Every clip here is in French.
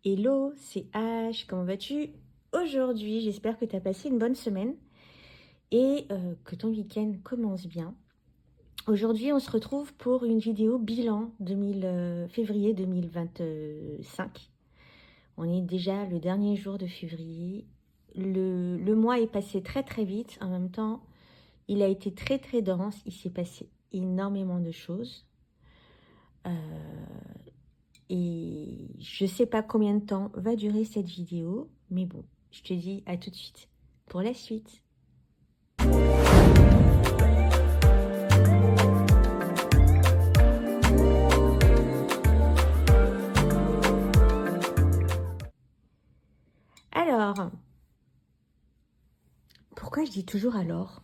Hello, c'est H, comment vas-tu? Aujourd'hui, j'espère que tu as passé une bonne semaine et que ton week-end commence bien. Aujourd'hui, on se retrouve pour une vidéo bilan février 2025. On est déjà le dernier jour de février. Le mois est passé très très vite. En même temps, il a été très très dense. Il s'est passé énormément de choses. Et je sais pas combien de temps va durer cette vidéo, mais bon, je te dis à tout de suite pour la suite. Alors, pourquoi je dis toujours alors?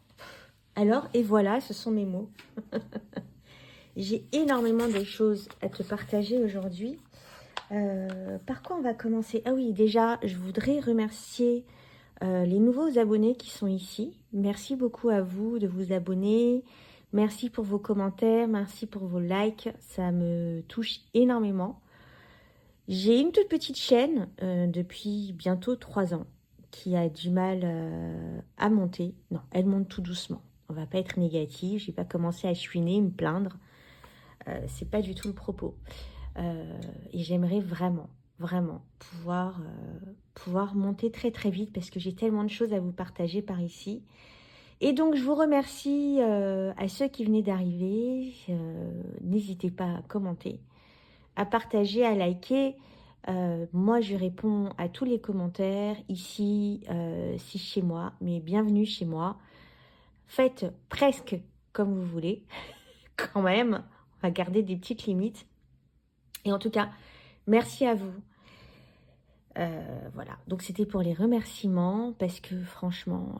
Alors, et voilà, ce sont mes mots. J'ai énormément de choses à te partager aujourd'hui. Par quoi on va commencer? Ah oui, déjà, je voudrais remercier les nouveaux abonnés qui sont ici. Merci beaucoup à vous de vous abonner. Merci pour vos commentaires, merci pour vos likes. Ça me touche énormément. J'ai une toute petite chaîne depuis bientôt 3 ans qui a du mal à monter. Non, elle monte tout doucement. On va pas être négatif. J'ai pas commencé à chouiner, me plaindre. C'est pas du tout le propos. Et j'aimerais vraiment, vraiment pouvoir monter très très vite parce que j'ai tellement de choses à vous partager par ici. Et donc je vous remercie à ceux qui venaient d'arriver. N'hésitez pas à commenter, à partager, à liker. Moi, je réponds à tous les commentaires. Ici, c'est chez moi, mais bienvenue chez moi. Faites presque comme vous voulez. Quand même, on va garder des petites limites. Et en tout cas, merci à vous. Voilà, donc c'était pour les remerciements, parce que franchement,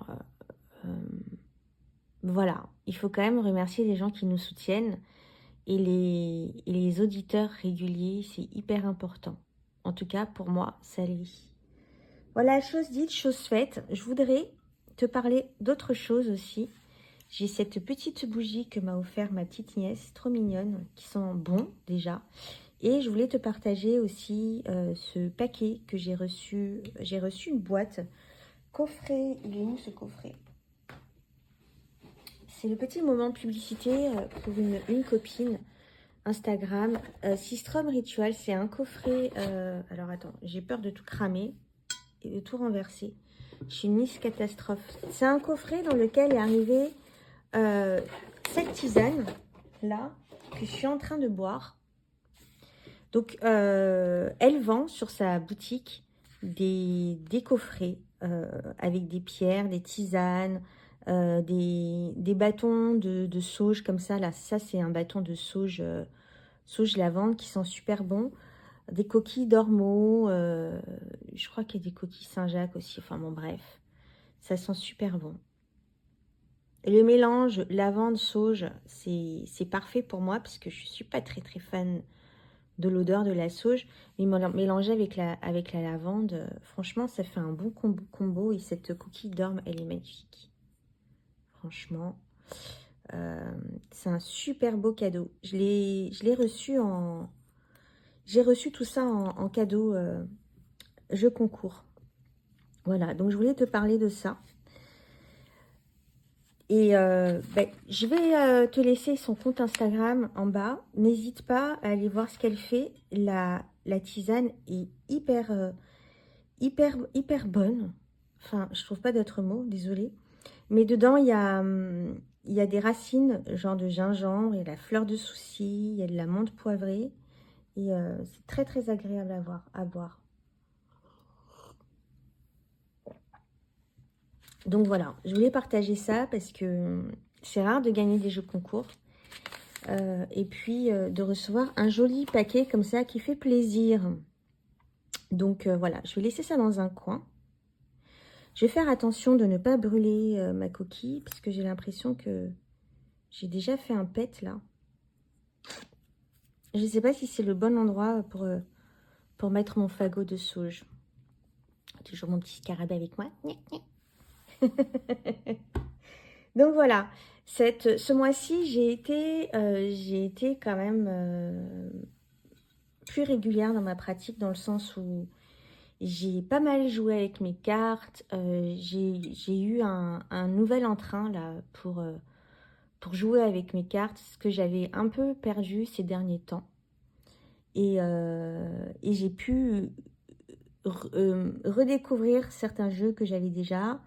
voilà, il faut quand même remercier les gens qui nous soutiennent. Et les auditeurs réguliers, c'est hyper important. En tout cas, pour moi, ça l'est. Voilà, chose dite, chose faite. Je voudrais te parler d'autre chose aussi. J'ai cette petite bougie que m'a offert ma petite nièce, trop mignonne, qui sent bon déjà. Et je voulais te partager aussi ce paquet que j'ai reçu. J'ai reçu une boîte. Coffret, il est où ce coffret? C'est le petit moment de publicité pour une copine. Instagram, Sistrom Ritual, c'est un coffret. Alors attends, j'ai peur de tout cramer et de tout renverser. Je suis une Miss Catastrophe. C'est un coffret dans lequel est arrivé cette tisane là que je suis en train de boire. Donc, elle vend sur sa boutique des coffrets avec des pierres, des tisanes, des bâtons de sauge comme ça. Là, ça, c'est un bâton de sauge, sauge lavande qui sent super bon. Des coquilles d'ormeau. Je crois qu'il y a des coquilles Saint-Jacques aussi. Enfin, bon, bref. Ça sent super bon. Et le mélange lavande-sauge, c'est parfait pour moi parce que je ne suis pas très, très fan de l'odeur de la sauge, mais mélangé avec la lavande, franchement, ça fait un bon combo. Et cette coquille d'orme, elle est magnifique. Franchement, c'est un super beau cadeau. Je l'ai reçu en... J'ai reçu tout ça en cadeau jeu concours. Voilà, donc je voulais te parler de ça. Et je vais te laisser son compte Instagram en bas. N'hésite pas à aller voir ce qu'elle fait. La tisane est hyper bonne. Enfin, je trouve pas d'autre mot, désolée. Mais dedans, il y a des racines, genre de gingembre, il y a la fleur de souci, il y a de la menthe poivrée. Et c'est très, très agréable à boire. Donc voilà, je voulais partager ça parce que c'est rare de gagner des jeux concours. Et puis de recevoir un joli paquet comme ça qui fait plaisir. Donc voilà, je vais laisser ça dans un coin. Je vais faire attention de ne pas brûler ma coquille parce que j'ai l'impression que j'ai déjà fait un pet là. Je ne sais pas si c'est le bon endroit pour mettre mon fagot de sauge. Toujours mon petit scarabée avec moi. Donc voilà, ce mois-ci, j'ai été quand même plus régulière dans ma pratique, dans le sens où j'ai pas mal joué avec mes cartes. J'ai eu un nouvel entrain là pour jouer avec mes cartes, ce que j'avais un peu perdu ces derniers temps. Et j'ai pu redécouvrir certains jeux que j'avais déjà,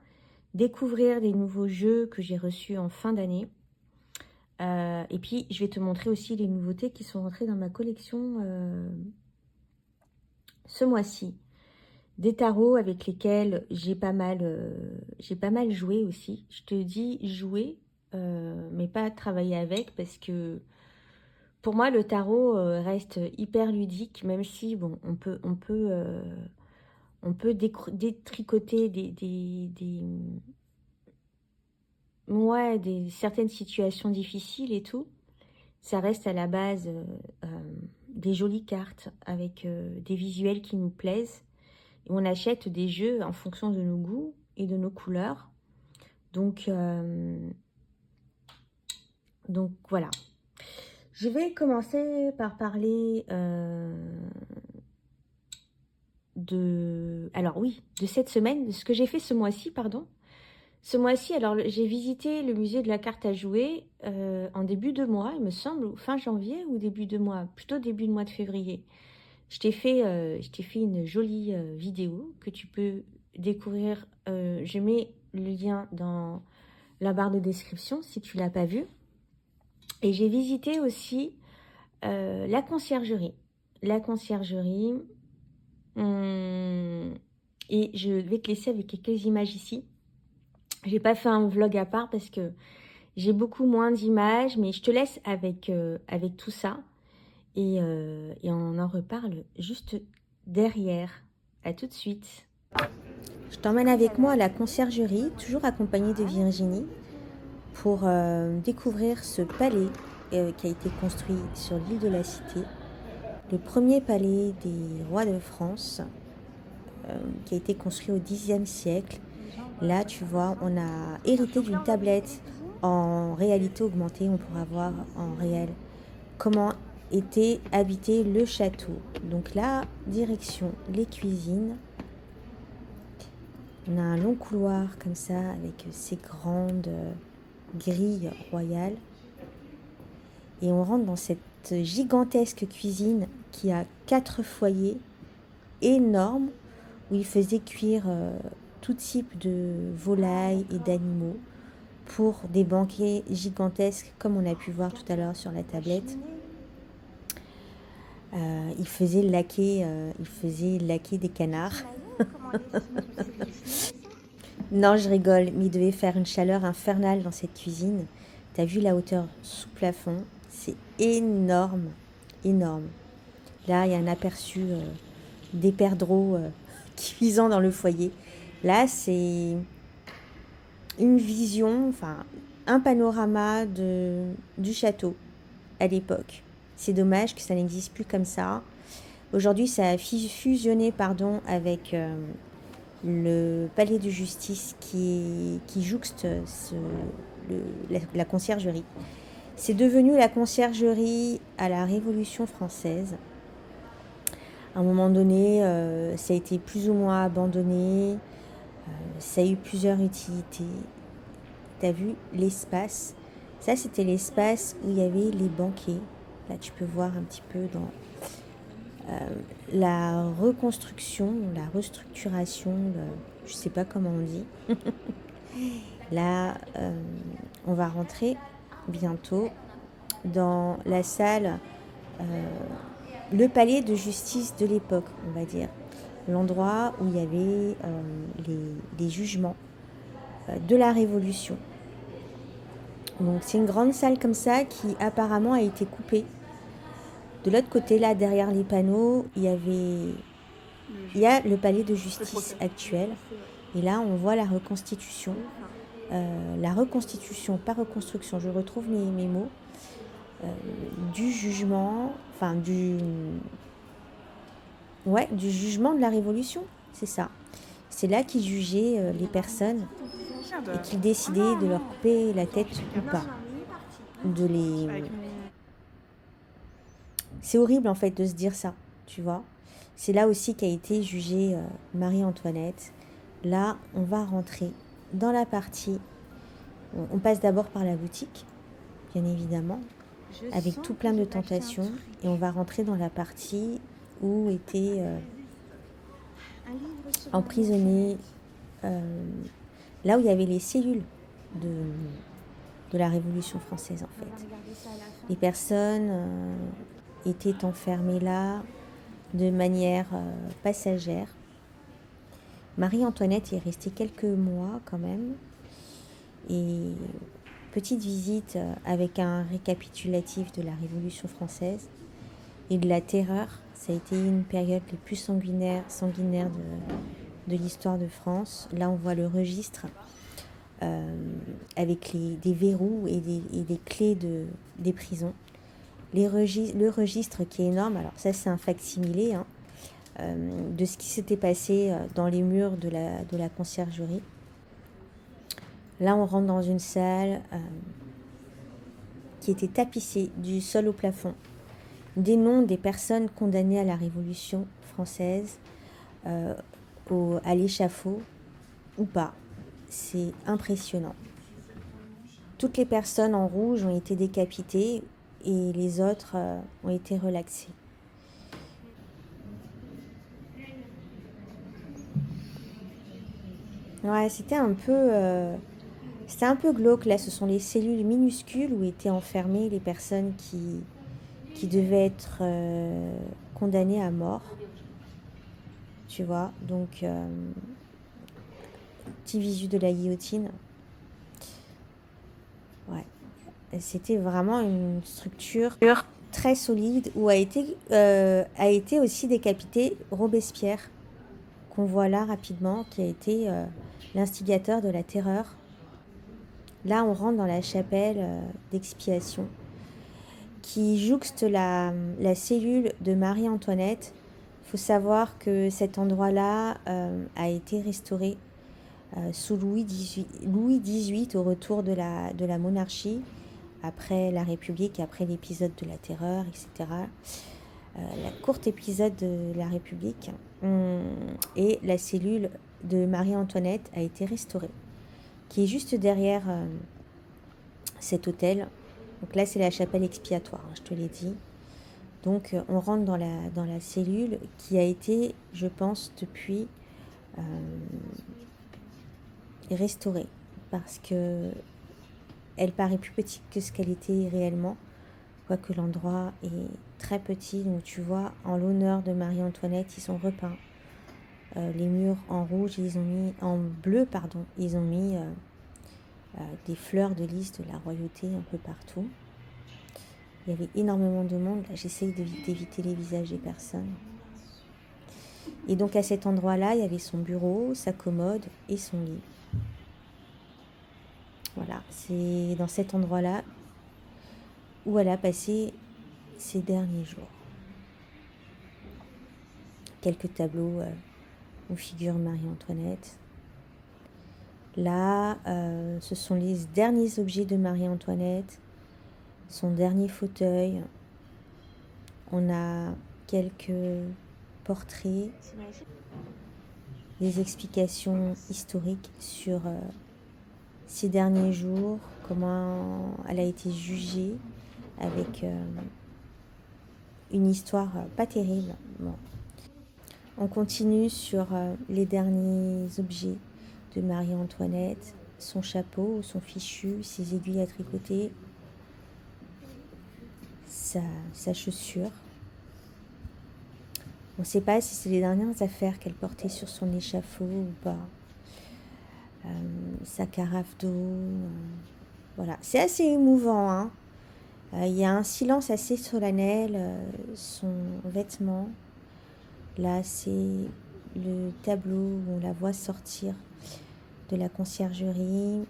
découvrir des nouveaux jeux que j'ai reçus en fin d'année. Et puis, je vais te montrer aussi les nouveautés qui sont rentrées dans ma collection ce mois-ci. Des tarots avec lesquels j'ai pas mal joué aussi. Je te dis jouer, mais pas travailler avec, parce que pour moi, le tarot reste hyper ludique, même si, bon, on peut détricoter certaines situations difficiles et tout. Ça reste à la base des jolies cartes avec des visuels qui nous plaisent. Et on achète des jeux en fonction de nos goûts et de nos couleurs. Donc voilà. Je vais commencer par parler de cette semaine, de ce que j'ai fait ce mois-ci, pardon. Ce mois-ci, alors j'ai visité le musée de la carte à jouer en début de mois, il me semble, fin janvier ou début de mois, plutôt début de mois de février. Je t'ai fait une jolie vidéo que tu peux découvrir. Je mets le lien dans la barre de description si tu ne l'as pas vu. Et j'ai visité aussi la conciergerie. La conciergerie. Et je vais te laisser avec quelques images ici. J'ai pas fait un vlog à part parce que j'ai beaucoup moins d'images, mais je te laisse avec tout ça. Et on en reparle juste derrière. À tout de suite. Je t'emmène avec moi à la conciergerie, toujours accompagnée de Virginie, pour découvrir ce palais qui a été construit sur l'île de la Cité. Le premier palais des rois de France, qui a été construit au Xe siècle. Là, tu vois, on a hérité d'une tablette en réalité augmentée. On pourra voir en réel comment était habité le château. Donc là, direction les cuisines. On a un long couloir comme ça avec ces grandes grilles royales. Et on rentre dans cette gigantesque cuisine qui a 4 foyers énormes où ils faisaient cuire tout type de volailles et d'animaux pour des banquets gigantesques comme on a pu voir tout à l'heure sur la tablette. Ils faisaient laquer des canards. Non, je rigole, mais il devait faire une chaleur infernale dans cette cuisine. T'as vu la hauteur sous plafond? C'est énorme, énorme. Là, il y a un aperçu des perdreaux cuisant dans le foyer. Là, c'est une vision, enfin, un panorama du château à l'époque. C'est dommage que ça n'existe plus comme ça. Aujourd'hui, ça a fusionné avec le palais de justice qui jouxte la conciergerie. C'est devenu la conciergerie à la Révolution française. À un moment donné, ça a été plus ou moins abandonné. Ça a eu plusieurs utilités. Tu as vu l'espace? Ça, c'était l'espace où il y avait les banquets. Là, tu peux voir un petit peu dans la reconstruction, la restructuration, je ne sais pas comment on dit. Là, on va rentrer bientôt dans la salle, le palais de justice de l'époque, on va dire. L'endroit où il y avait les jugements de la Révolution. Donc c'est une grande salle comme ça qui apparemment a été coupée. De l'autre côté, là, derrière les panneaux, il y a le palais de justice actuel. Et là, on voit la reconstitution. La reconstitution, pas reconstruction, je retrouve mes mots. Du jugement, enfin du jugement de la Révolution, c'est ça. C'est là qu'ils jugeaient les personnes et qu'ils décidaient de leur couper la tête ou pas. C'est horrible en fait de se dire ça. tu vois. C'est là aussi qu'a été jugée Marie-Antoinette. Là, on va rentrer dans la partie... On passe d'abord par la boutique, bien évidemment, avec tout plein de tentations. Et on va rentrer dans la partie où étaient emprisonnés... là où il y avait les cellules de la Révolution française, en fait. Les personnes étaient enfermées là de manière passagère. Marie-Antoinette est restée quelques mois quand même. Et petite visite avec un récapitulatif de la Révolution française et de la terreur. Ça a été une période les plus sanguinaires de l'histoire de France. Là, on voit le registre avec des verrous et des clés des prisons. Le registre qui est énorme, alors ça c'est un facsimilé de ce qui s'était passé dans les murs de la conciergerie. Là on rentre dans une salle qui était tapissée du sol au plafond. Des noms des personnes condamnées à la Révolution française, à l'échafaud ou pas. C'est impressionnant. Toutes les personnes en rouge ont été décapitées et les autres ont été relaxées. Ouais, c'était un peu glauque. Là, ce sont les cellules minuscules où étaient enfermées les personnes qui devaient être condamnées à mort. Tu vois, donc petit visu de la guillotine. Ouais, c'était vraiment une structure très solide où a été aussi décapité Robespierre, qu'on voit là rapidement, qui a été l'instigateur de la terreur. Là, on rentre dans la chapelle d'expiation qui jouxte la cellule de Marie-Antoinette. Il faut savoir que cet endroit-là a été restauré sous Louis XVIII au retour de la monarchie, après la République, après l'épisode de la Terreur, etc. La courte épisode de la République. Et la cellule de Marie-Antoinette a été restaurée, qui est juste derrière cet hôtel. Donc là, c'est la chapelle expiatoire, je te l'ai dit. Donc, on rentre dans la cellule qui a été, je pense, depuis restaurée, parce que elle paraît plus petite que ce qu'elle était réellement, quoique l'endroit est très petit. Donc, tu vois, en l'honneur de Marie-Antoinette, ils ont repeint les murs en rouge, en bleu, ils ont mis des fleurs de lys de la royauté un peu partout. Il y avait énormément de monde. Là, j'essaye d'éviter les visages des personnes. Et donc à cet endroit-là, il y avait son bureau, sa commode et son lit. Voilà, c'est dans cet endroit-là où elle a passé ses derniers jours. Quelques tableaux où figure Marie-Antoinette. Là, ce sont les derniers objets de Marie-Antoinette. Son dernier fauteuil. On a quelques portraits, des explications historiques sur ces derniers jours, comment elle a été jugée, avec une histoire pas terrible. Bon. On continue sur les derniers objets de Marie-Antoinette, son chapeau, son fichu, ses aiguilles à tricoter, sa chaussure. On ne sait pas si c'est les dernières affaires qu'elle portait sur son échafaud ou pas. Sa carafe d'eau. Voilà, c'est assez émouvant. Hein. Il y a un silence assez solennel. Son vêtement. Là, c'est le tableau où on la voit sortir de la conciergerie.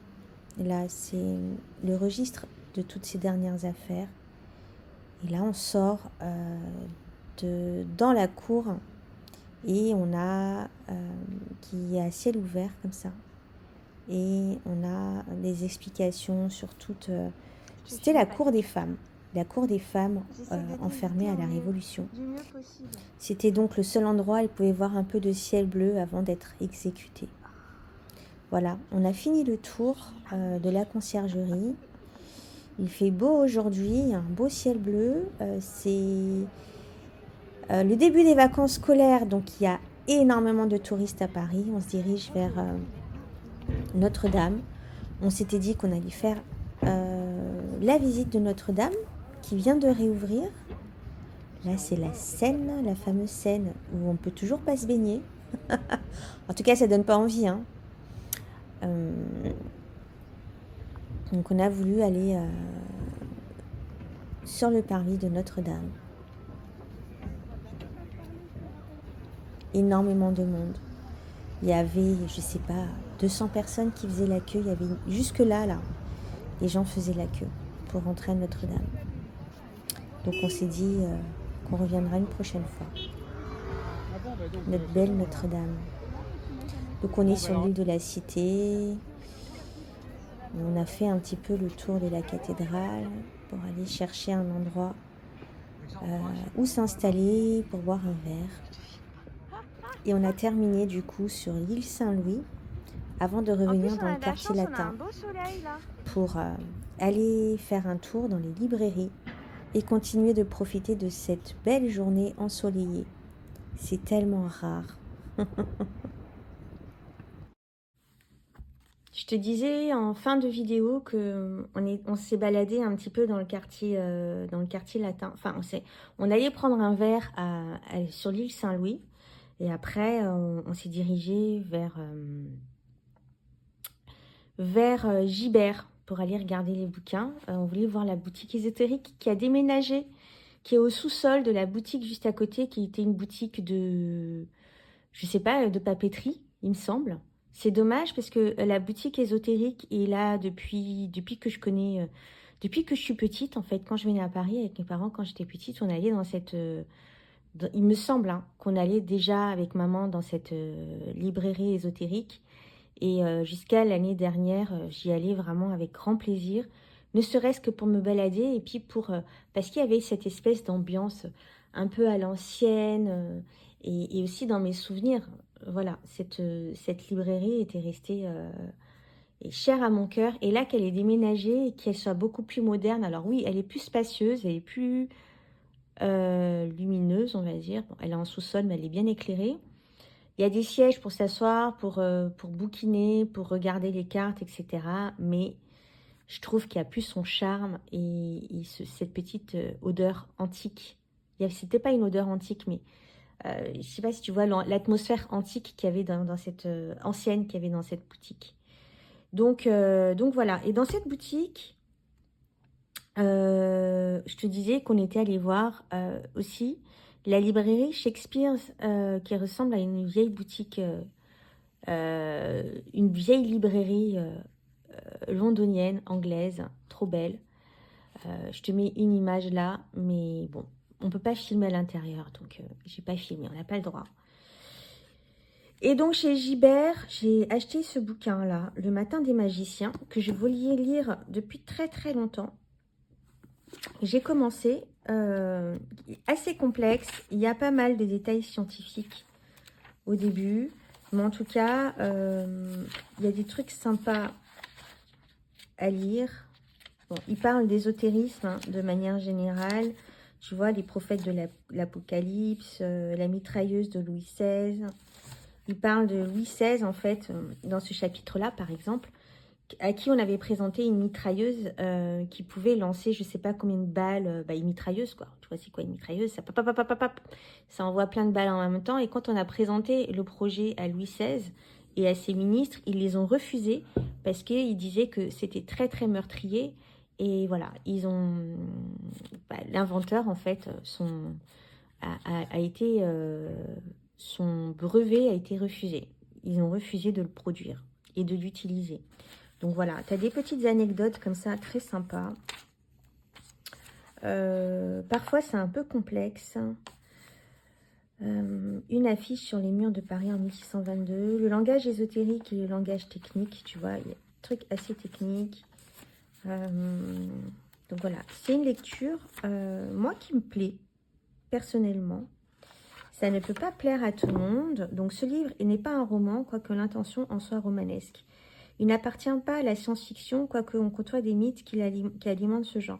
Là, c'est le registre de toutes ces dernières affaires. Et là, on sort dans la cour et on a qui est à ciel ouvert comme ça. Et on a des explications sur toute... c'était la cour des femmes. la cour des femmes enfermées à la Révolution. du mieux possible. C'était donc le seul endroit où elles pouvaient voir un peu de ciel bleu avant d'être exécutées. Voilà, on a fini le tour de la conciergerie. Il fait beau aujourd'hui, un beau ciel bleu. C'est le début des vacances scolaires, donc il y a énormément de touristes à Paris. On se dirige vers Notre-Dame. On s'était dit qu'on allait faire la visite de Notre-Dame qui vient de réouvrir. Là, c'est la Seine, la fameuse Seine où on peut toujours pas se baigner. En tout cas, ça donne pas envie, hein. Donc, on a voulu aller sur le parvis de Notre-Dame. Énormément de monde. Il y avait, je sais pas, 200 personnes qui faisaient la queue. Il y avait jusque là, les gens faisaient la queue pour rentrer à Notre-Dame. Donc, on s'est dit qu'on reviendra une prochaine fois. Notre belle Notre-Dame. Donc, on est sur l'île de la Cité. On a fait un petit peu le tour de la cathédrale pour aller chercher un endroit où s'installer pour boire un verre. Et on a terminé du coup sur l'île Saint-Louis avant de revenir dans le quartier latin pour aller faire un tour dans les librairies et continuer de profiter de cette belle journée ensoleillée. C'est tellement rare. Je te disais en fin de vidéo que on s'est baladé un petit peu dans le quartier latin. Enfin, on allait prendre un verre sur l'île Saint-Louis et après on s'est dirigé vers Gibert pour aller regarder les bouquins. On voulait voir la boutique ésotérique qui a déménagé, qui est au sous-sol de la boutique juste à côté, qui était une boutique de, je sais pas, de papeterie, il me semble. C'est dommage parce que la boutique ésotérique est là depuis que je connais, depuis que je suis petite. En fait, quand je venais à Paris avec mes parents, quand j'étais petite, on allait dans cette, il me semble hein, qu'on allait déjà avec maman dans cette librairie ésotérique. Et jusqu'à l'année dernière, j'y allais vraiment avec grand plaisir, ne serait-ce que pour me balader et puis parce qu'il y avait cette espèce d'ambiance un peu à l'ancienne et aussi dans mes souvenirs. Voilà, cette librairie était restée chère à mon cœur. Et là, qu'elle est déménagée et qu'elle soit beaucoup plus moderne. Alors oui, elle est plus spacieuse, elle est plus lumineuse, on va dire. Bon, elle est en sous-sol, mais elle est bien éclairée. Il y a des sièges pour s'asseoir, pour bouquiner, pour regarder les cartes, etc. Mais je trouve qu'il y a plus son charme et cette petite odeur antique. C'était pas une odeur antique, mais je ne sais pas si tu vois l'atmosphère antique qu'il y avait dans cette ancienne qu'il y avait dans cette boutique. Donc voilà. Et dans cette boutique, je te disais qu'on était allé voir aussi la librairie Shakespeare qui ressemble à une vieille boutique, une vieille librairie londonienne, anglaise, trop belle. Je te mets une image là, mais bon, on peut pas filmer à l'intérieur, donc j'ai pas filmé, on n'a pas le droit. Et donc chez Gibert, j'ai acheté ce bouquin-là, Le Matin des Magiciens, que je voulais lire depuis très très longtemps. J'ai commencé, assez complexe, il y a pas mal de détails scientifiques au début, mais en tout cas, il y a des trucs sympas à lire. Bon, il parle d'ésotérisme hein, de manière générale. Tu vois, les prophètes de l'Apocalypse, la mitrailleuse de Louis XVI. Il parle de Louis XVI, en fait, dans ce chapitre-là, par exemple, à qui on avait présenté une mitrailleuse qui pouvait lancer, je sais pas combien de balles, une mitrailleuse, quoi. Tu vois, c'est quoi une mitrailleuse? Ça envoie plein de balles en même temps. Et quand on a présenté le projet à Louis XVI et à ses ministres, ils les ont refusés parce qu'ils disaient que c'était très, très meurtrier. Et voilà, l'inventeur, en fait, son brevet a été refusé. Ils ont refusé de le produire et de l'utiliser. Donc voilà, tu as des petites anecdotes comme ça, très sympas. Parfois, c'est un peu complexe. Une affiche sur les murs de Paris en 1622. Le langage ésotérique et le langage technique, tu vois, il y a des trucs assez techniques. Donc voilà, c'est une lecture, moi, qui me plaît, personnellement. Ça ne peut pas plaire à tout le monde. Donc ce livre n'est pas un roman, quoique l'intention en soit romanesque. Il n'appartient pas à la science-fiction, quoique on côtoie des mythes qui alimentent ce genre.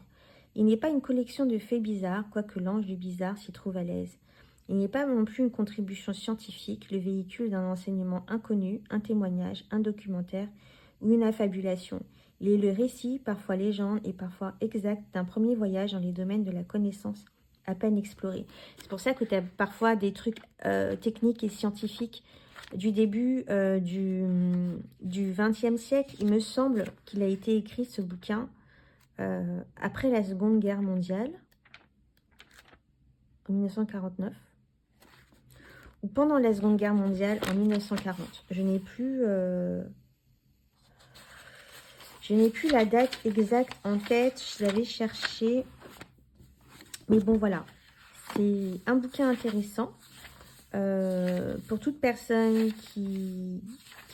Il n'est pas une collection de faits bizarres, quoique l'ange du bizarre s'y trouve à l'aise. Il n'est pas non plus une contribution scientifique, le véhicule d'un enseignement inconnu, un témoignage, un documentaire ou une affabulation. Il est le récit, parfois légende et parfois exact, d'un premier voyage dans les domaines de la connaissance à peine explorés. C'est pour ça que tu as parfois des trucs techniques et scientifiques du début du XXe siècle. Il me semble qu'il a été écrit, ce bouquin, après la Seconde Guerre mondiale, en 1949, ou pendant la Seconde Guerre mondiale, en 1940. Je n'ai plus la date exacte en tête, je l'avais cherché. Mais bon, voilà. C'est un bouquin intéressant pour toute personne qui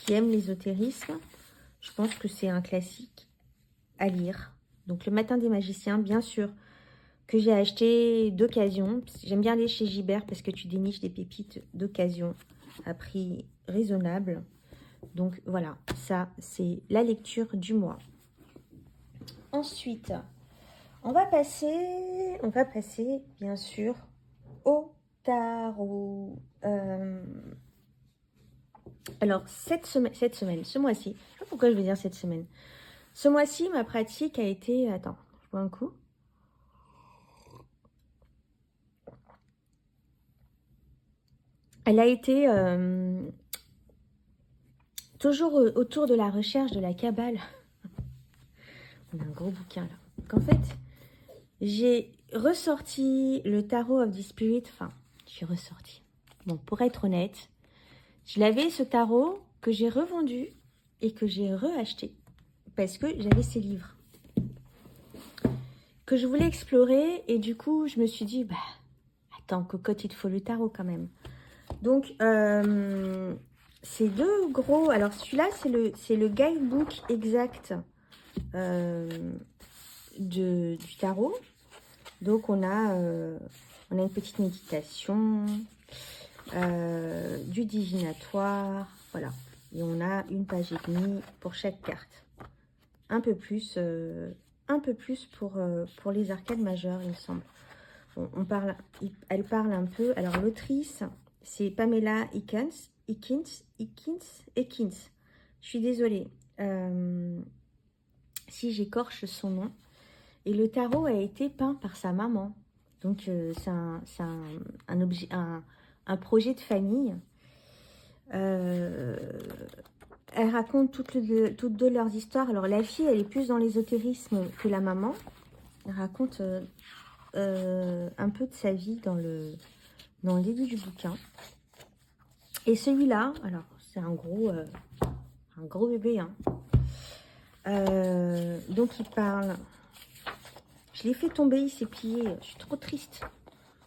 aime l'ésotérisme. Je pense que c'est un classique à lire. Donc, Le Matin des Magiciens, bien sûr, que j'ai acheté d'occasion. J'aime bien aller chez Gibert parce que tu déniches des pépites d'occasion à prix raisonnable. Donc, voilà, ça, c'est la lecture du mois. Ensuite, on va passer, bien sûr, au tarot. Alors, ce mois-ci, je ne sais pas pourquoi je vais dire cette semaine. Ce mois-ci, ma pratique a été... Attends, je bois un coup. Elle a été toujours autour de la recherche de la Kabbale. On a un gros bouquin là. Donc en fait, j'ai ressorti le Tarot of the Spirit. Enfin, j'ai ressorti. Bon, pour être honnête, je l'avais ce tarot que j'ai revendu et que j'ai reacheté parce que j'avais ces livres que je voulais explorer et du coup, je me suis dit, bah, attends, cocotte, il te faut le tarot quand même. Donc, ces deux gros... Alors, celui-là, c'est le guidebook exact du tarot. Donc, on a une petite méditation, du divinatoire, voilà. Et on a une page et demie pour chaque carte. Un peu plus pour les arcades majeures, il me semble. Bon, elle parle un peu. Alors, l'autrice, c'est Pamela Ekins. Je suis désolée si j'écorche son nom. Et le tarot a été peint par sa maman. Donc, c'est un projet de famille. Elle raconte toutes deux leurs histoires. Alors, la fille, elle est plus dans l'ésotérisme que la maman. Elle raconte un peu de sa vie dans le début du bouquin. Et celui-là, alors, c'est un gros bébé. Hein. Donc, il parle... Je l'ai fait tomber, il s'est plié. Je suis trop triste.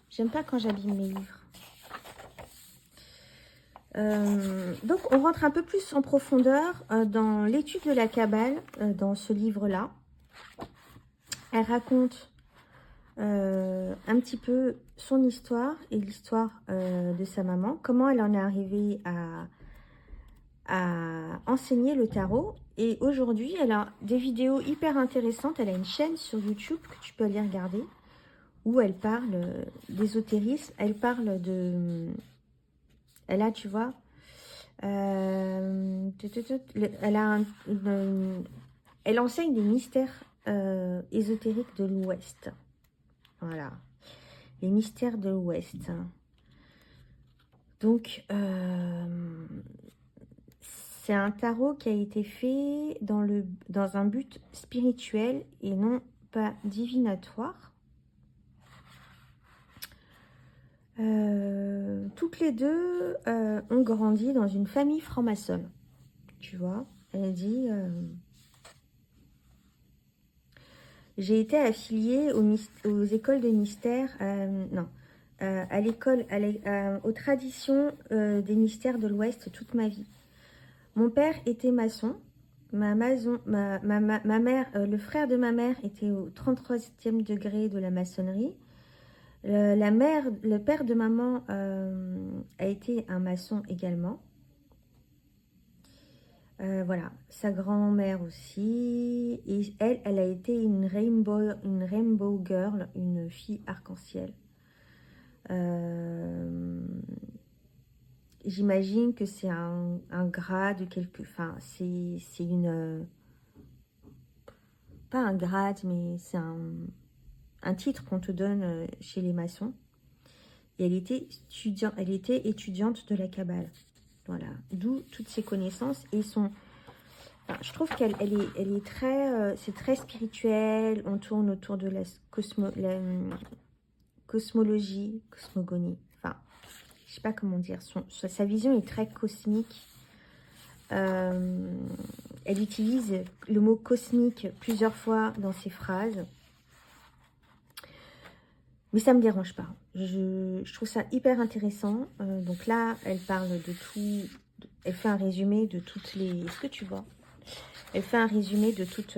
J'aime pas quand j'abîme mes livres. Donc, on rentre un peu plus en profondeur dans l'étude de la Kabbale, dans ce livre-là. Elle raconte un petit peu son histoire et l'histoire de sa maman. Comment elle en est arrivée à enseigner le tarot. Et aujourd'hui, elle a des vidéos hyper intéressantes. Elle a une chaîne sur YouTube que tu peux aller regarder où elle parle d'ésotérisme. Elle parle de... Elle a, tu vois... elle enseigne des mystères ésotériques de l'Ouest. Voilà. Les mystères de l'Ouest. Donc, c'est un tarot qui a été fait dans un but spirituel et non pas divinatoire. Toutes les deux ont grandi dans une famille franc-maçonne. Tu vois, elle dit j'ai été affiliée aux écoles de mystère, à l'école, aux traditions des mystères de l'Ouest toute ma vie. Mon père était maçon, ma mère, le frère de ma mère était au 33e degré de la maçonnerie. Le père de maman a été un maçon également. Voilà, sa grand-mère aussi. Et elle a été une rainbow girl, une fille arc-en-ciel. J'imagine que c'est un grade, enfin, c'est une... pas un grade, mais c'est un titre qu'on te donne chez les maçons. Et elle était étudiante de la Kabbale. Voilà, d'où toutes ses connaissances et son... Enfin, je trouve qu'elle est très... c'est très spirituel, on tourne autour de la cosmologie, cosmogonie, enfin, je sais pas comment dire, sa vision est très cosmique. Elle utilise le mot cosmique plusieurs fois dans ses phrases. Mais ça ne me dérange pas. Je trouve ça hyper intéressant. Donc là, elle parle de tout. Elle fait un résumé de toutes les... Est-ce que tu vois? Elle fait un résumé de toutes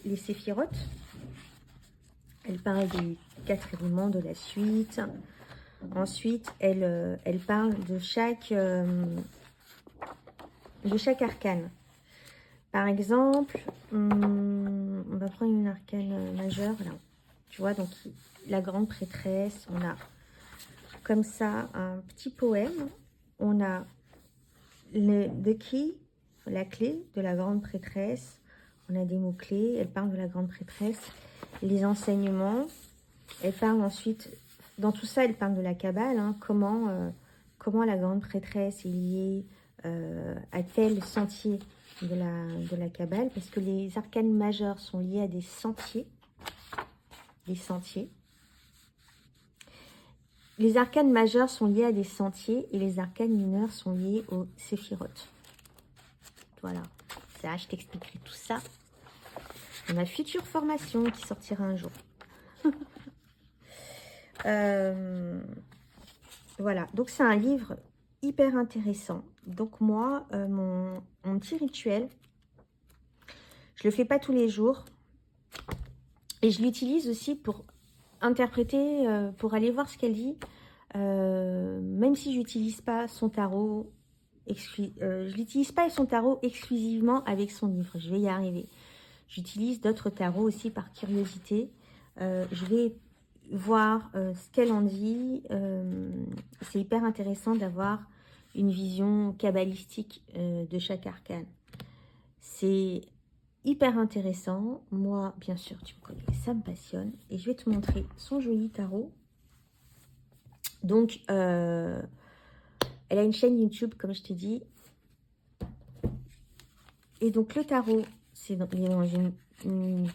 les séphirotes. Elle parle des 4 éléments de la suite. Ensuite, elle parle de chaque arcane. Par exemple, on va prendre une arcane majeure. Là. Tu vois, donc la grande prêtresse, on a comme ça un petit poème. On a the key, la clé de la grande prêtresse. On a des mots-clés. Elle parle de la grande prêtresse. Les enseignements. Elle parle ensuite, dans tout ça, elle parle de la Kabbale. Hein, comment la grande prêtresse est liée à tel sentier de la Kabbale, parce que les arcanes majeures sont liés à des sentiers. Les arcanes majeures sont liés à des sentiers et les arcanes mineures sont liés aux séphirotes. Voilà, ça, je t'expliquerai tout ça dans ma future formation qui sortira un jour. Voilà, donc c'est un livre hyper intéressant. Donc moi, mon petit rituel, je le fais pas tous les jours. Et je l'utilise aussi pour interpréter, pour aller voir ce qu'elle dit. Même si je n'utilise pas son tarot, je n'utilise pas son tarot exclusivement avec son livre. Je vais y arriver. J'utilise d'autres tarots aussi par curiosité. Je vais voir ce qu'elle en dit. C'est hyper intéressant d'avoir une vision kabbalistique de chaque arcane. C'est hyper intéressant. Moi, bien sûr, tu me connais, ça me passionne. Et je vais te montrer son joli tarot. Donc, elle a une chaîne YouTube, comme je t'ai dit. Et donc, le tarot, il est dans une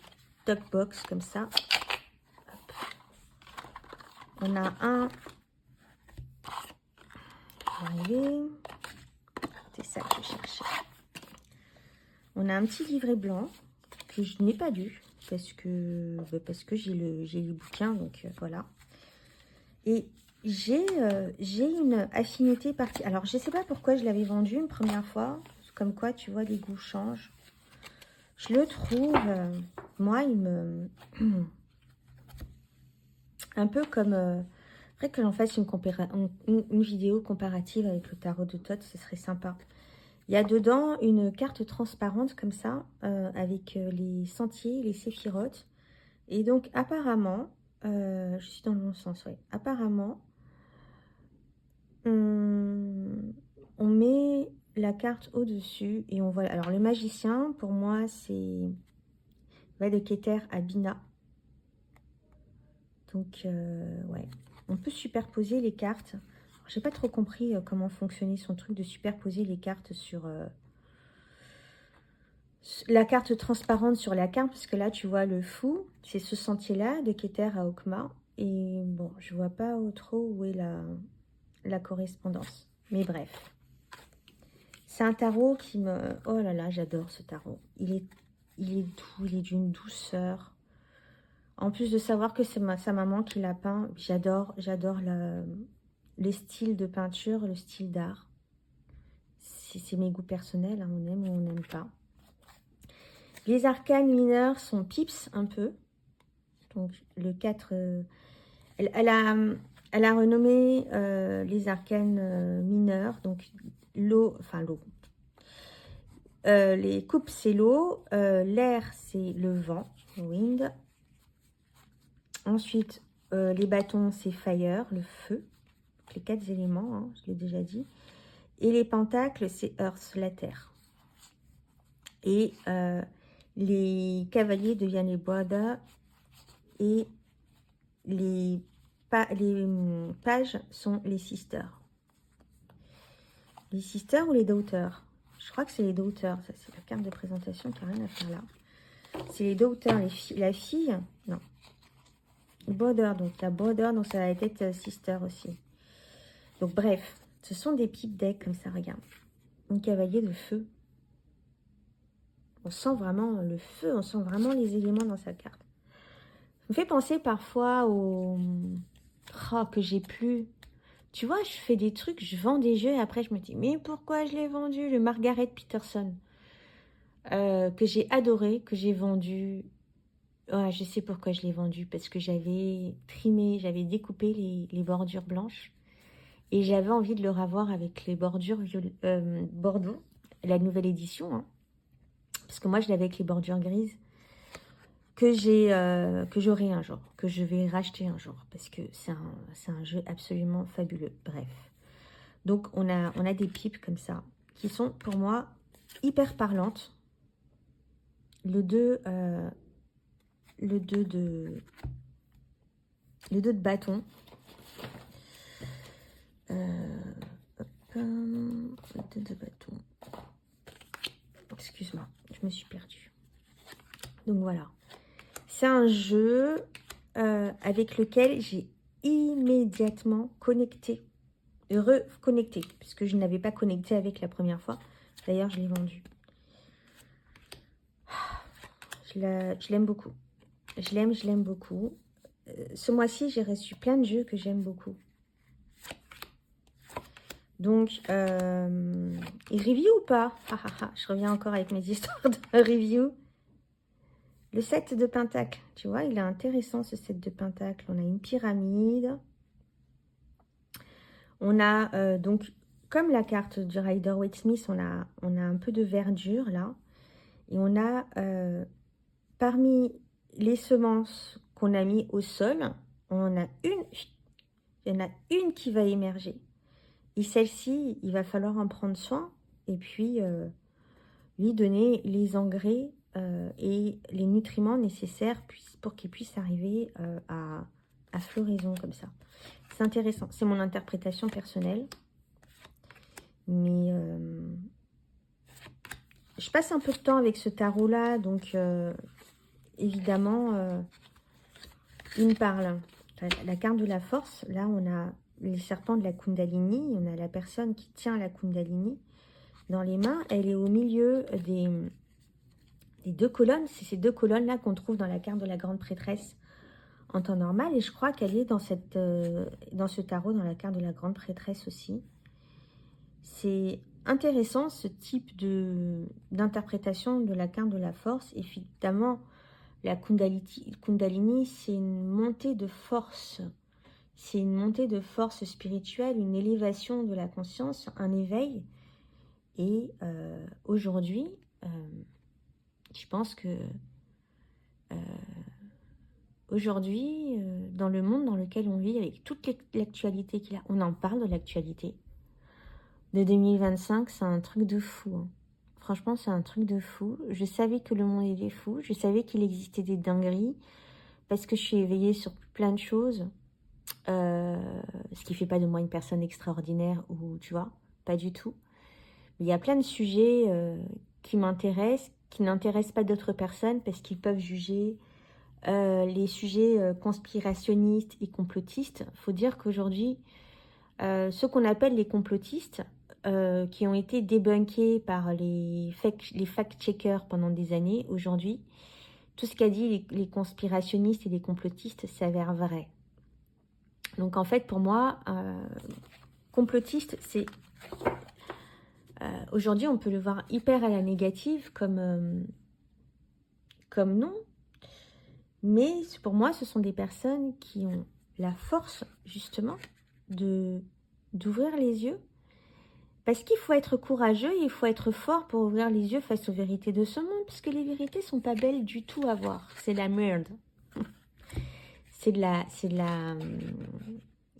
top box, comme ça. Hop. On a un... C'est ça que je cherchais. On a un petit livret blanc que je n'ai pas lu parce que j'ai les bouquins, donc voilà. Et j'ai une affinité particulière. Alors, je ne sais pas pourquoi je l'avais vendu une première fois. Comme quoi, tu vois, les goûts changent. Je le trouve, moi, il me... un peu comme... Après que j'en fasse une vidéo comparative avec le tarot de Thoth, ce serait sympa. Il y a dedans une carte transparente comme ça, avec les sentiers, les séphirotes. Et donc, apparemment, je suis dans le bon sens, oui. Apparemment, on met la carte au-dessus et on voit... Alors, le magicien, pour moi, c'est Keter à Bina. Donc, ouais. On peut superposer les cartes. J'ai pas trop compris comment fonctionnait son truc de superposer les cartes sur... la carte transparente sur la carte, parce que là, tu vois le fou. C'est ce sentier-là, de Keter à Okma. Et bon, je vois pas trop où est la correspondance. Mais bref. C'est un tarot qui me... Oh là là, j'adore ce tarot. Il est doux, il est d'une douceur. En plus de savoir que c'est sa maman qui l'a peint, j'adore les styles de peinture, le style d'art. c'est mes goûts personnels, hein, on aime ou on n'aime pas. Les arcanes mineurs sont pips un peu. Donc le 4, elle a renommé les arcanes mineurs. Donc l'eau, enfin l'eau. Les coupes, c'est l'eau. L'air, c'est le vent, wind. Ensuite, les bâtons, c'est fire, le feu. Les 4 éléments, hein, je l'ai déjà dit. Et les pentacles, c'est earth, la terre. Et les cavaliers deviennent les brothers. Et les pages sont les sisters. Les sisters ou les daughters? Je crois que c'est les daughters. Ça, c'est la carte de présentation qui n'a rien à faire là. C'est les daughters, la fille. Non. Brother, donc la brother, donc ça va être sister aussi. Donc bref, ce sont des petites decks comme ça, regarde. Un cavalier de feu. On sent vraiment le feu, on sent vraiment les éléments dans sa carte. Ça me fait penser parfois au... Oh, que j'ai plus... Tu vois, je fais des trucs, je vends des jeux et après je me dis, mais pourquoi je l'ai vendu? Le Margaret Peterson, que j'ai adoré, que j'ai vendu. Ouais, je sais pourquoi je l'ai vendu, parce que j'avais trimé, j'avais découpé les bordures blanches et j'avais envie de le revoir avec les bordures bordeaux, la nouvelle édition, hein, parce que moi je l'avais avec les bordures grises que j'aurai un jour, que je vais racheter un jour, parce que c'est un jeu absolument fabuleux. Bref. Donc, on a des pipes comme ça, qui sont, pour moi, hyper parlantes. Le 2 de bâton. Le 2 de bâton. Excuse-moi, je me suis perdue. Donc, voilà. C'est un jeu avec lequel j'ai immédiatement connecté. Reconnecté, puisque je n'avais pas connecté avec la première fois. D'ailleurs, je l'ai vendu. Je l'aime beaucoup. Je l'aime beaucoup. Ce mois-ci, j'ai reçu plein de jeux que j'aime beaucoup. Donc, review ou pas? Je reviens encore avec mes histoires de review. Le set de pentacles, tu vois, il est intéressant ce set de pentacles. On a une pyramide. On a donc, comme la carte du Rider-Waite-Smith, on a un peu de verdure là. Et on a, parmi les semences qu'on a mis au sol, il y en a une qui va émerger. Et celle-ci, il va falloir en prendre soin et puis lui donner les engrais et les nutriments nécessaires pour qu'il puisse arriver à floraison comme ça. C'est intéressant. C'est mon interprétation personnelle. Mais je passe un peu de temps avec ce tarot-là, donc évidemment, il me parle. La carte de la force, là, on a les serpents de la Kundalini, on a la personne qui tient la Kundalini dans les mains. Elle est au milieu des 2 colonnes. C'est ces 2 colonnes-là qu'on trouve dans la carte de la grande prêtresse en temps normal. Et je crois qu'elle est dans ce tarot, dans la carte de la grande prêtresse aussi. C'est intéressant, ce type d'interprétation de la carte de la force. Évidemment, la Kundalini, c'est une montée de force. C'est une montée de force spirituelle, une élévation de la conscience, un éveil. Et aujourd'hui, je pense que aujourd'hui, dans le monde dans lequel on vit, avec toute l'actualité qu'il y a, on en parle de l'actualité. De 2025, c'est un truc de fou. Hein. Franchement, c'est un truc de fou. Je savais que le monde était fou. Je savais qu'il existait des dingueries. Parce que je suis éveillée sur plein de choses. Ce qui ne fait pas de moi une personne extraordinaire. Ou tu vois, pas du tout. Mais il y a plein de sujets qui m'intéressent. Qui n'intéressent pas d'autres personnes. Parce qu'ils peuvent juger les sujets conspirationnistes et complotistes. Il faut dire qu'aujourd'hui, ceux qu'on appelle les complotistes... qui ont été débunkés par les fact-checkers pendant des années, aujourd'hui, tout ce qu'a dit les conspirationnistes et les complotistes s'avère vrai. Donc en fait, pour moi, complotiste, c'est Aujourd'hui, on peut le voir hyper à la négative, comme non. Mais pour moi, ce sont des personnes qui ont la force, justement, d'ouvrir les yeux. Parce qu'il faut être courageux et il faut être fort pour ouvrir les yeux face aux vérités de ce monde, parce que les vérités sont pas belles du tout à voir. C'est de la merde.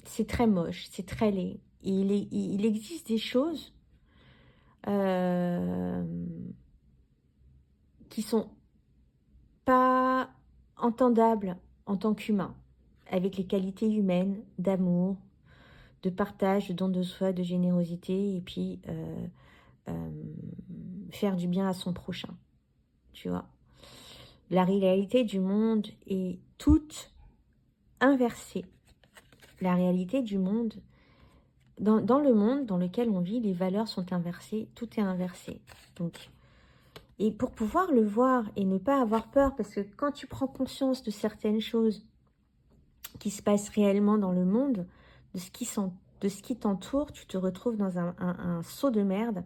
C'est très moche, c'est très laid. Et il existe des choses qui sont pas entendables en tant qu'humain, avec les qualités humaines, d'amour, de partage, de don de soi, de générosité, et puis faire du bien à son prochain, tu vois. La réalité du monde est toute inversée. La réalité du monde, dans le monde dans lequel on vit, les valeurs sont inversées, tout est inversé. Donc, et pour pouvoir le voir et ne pas avoir peur, parce que quand tu prends conscience de certaines choses qui se passent réellement dans le monde, de ce qui t'entoure, tu te retrouves dans un seau de merde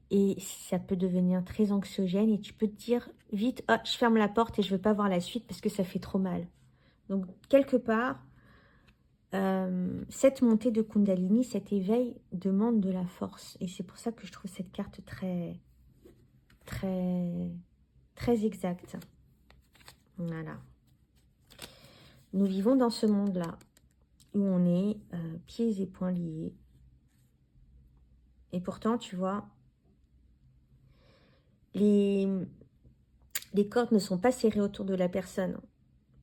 et ça peut devenir très anxiogène et tu peux te dire vite, oh, je ferme la porte et je veux pas voir la suite parce que ça fait trop mal. Donc quelque part, cette montée de Kundalini, cet éveil demande de la force et c'est pour ça que je trouve cette carte très exacte. Voilà. Nous vivons dans ce monde-là où on est pieds et poings liés. Et pourtant, tu vois, les cordes ne sont pas serrées autour de la personne.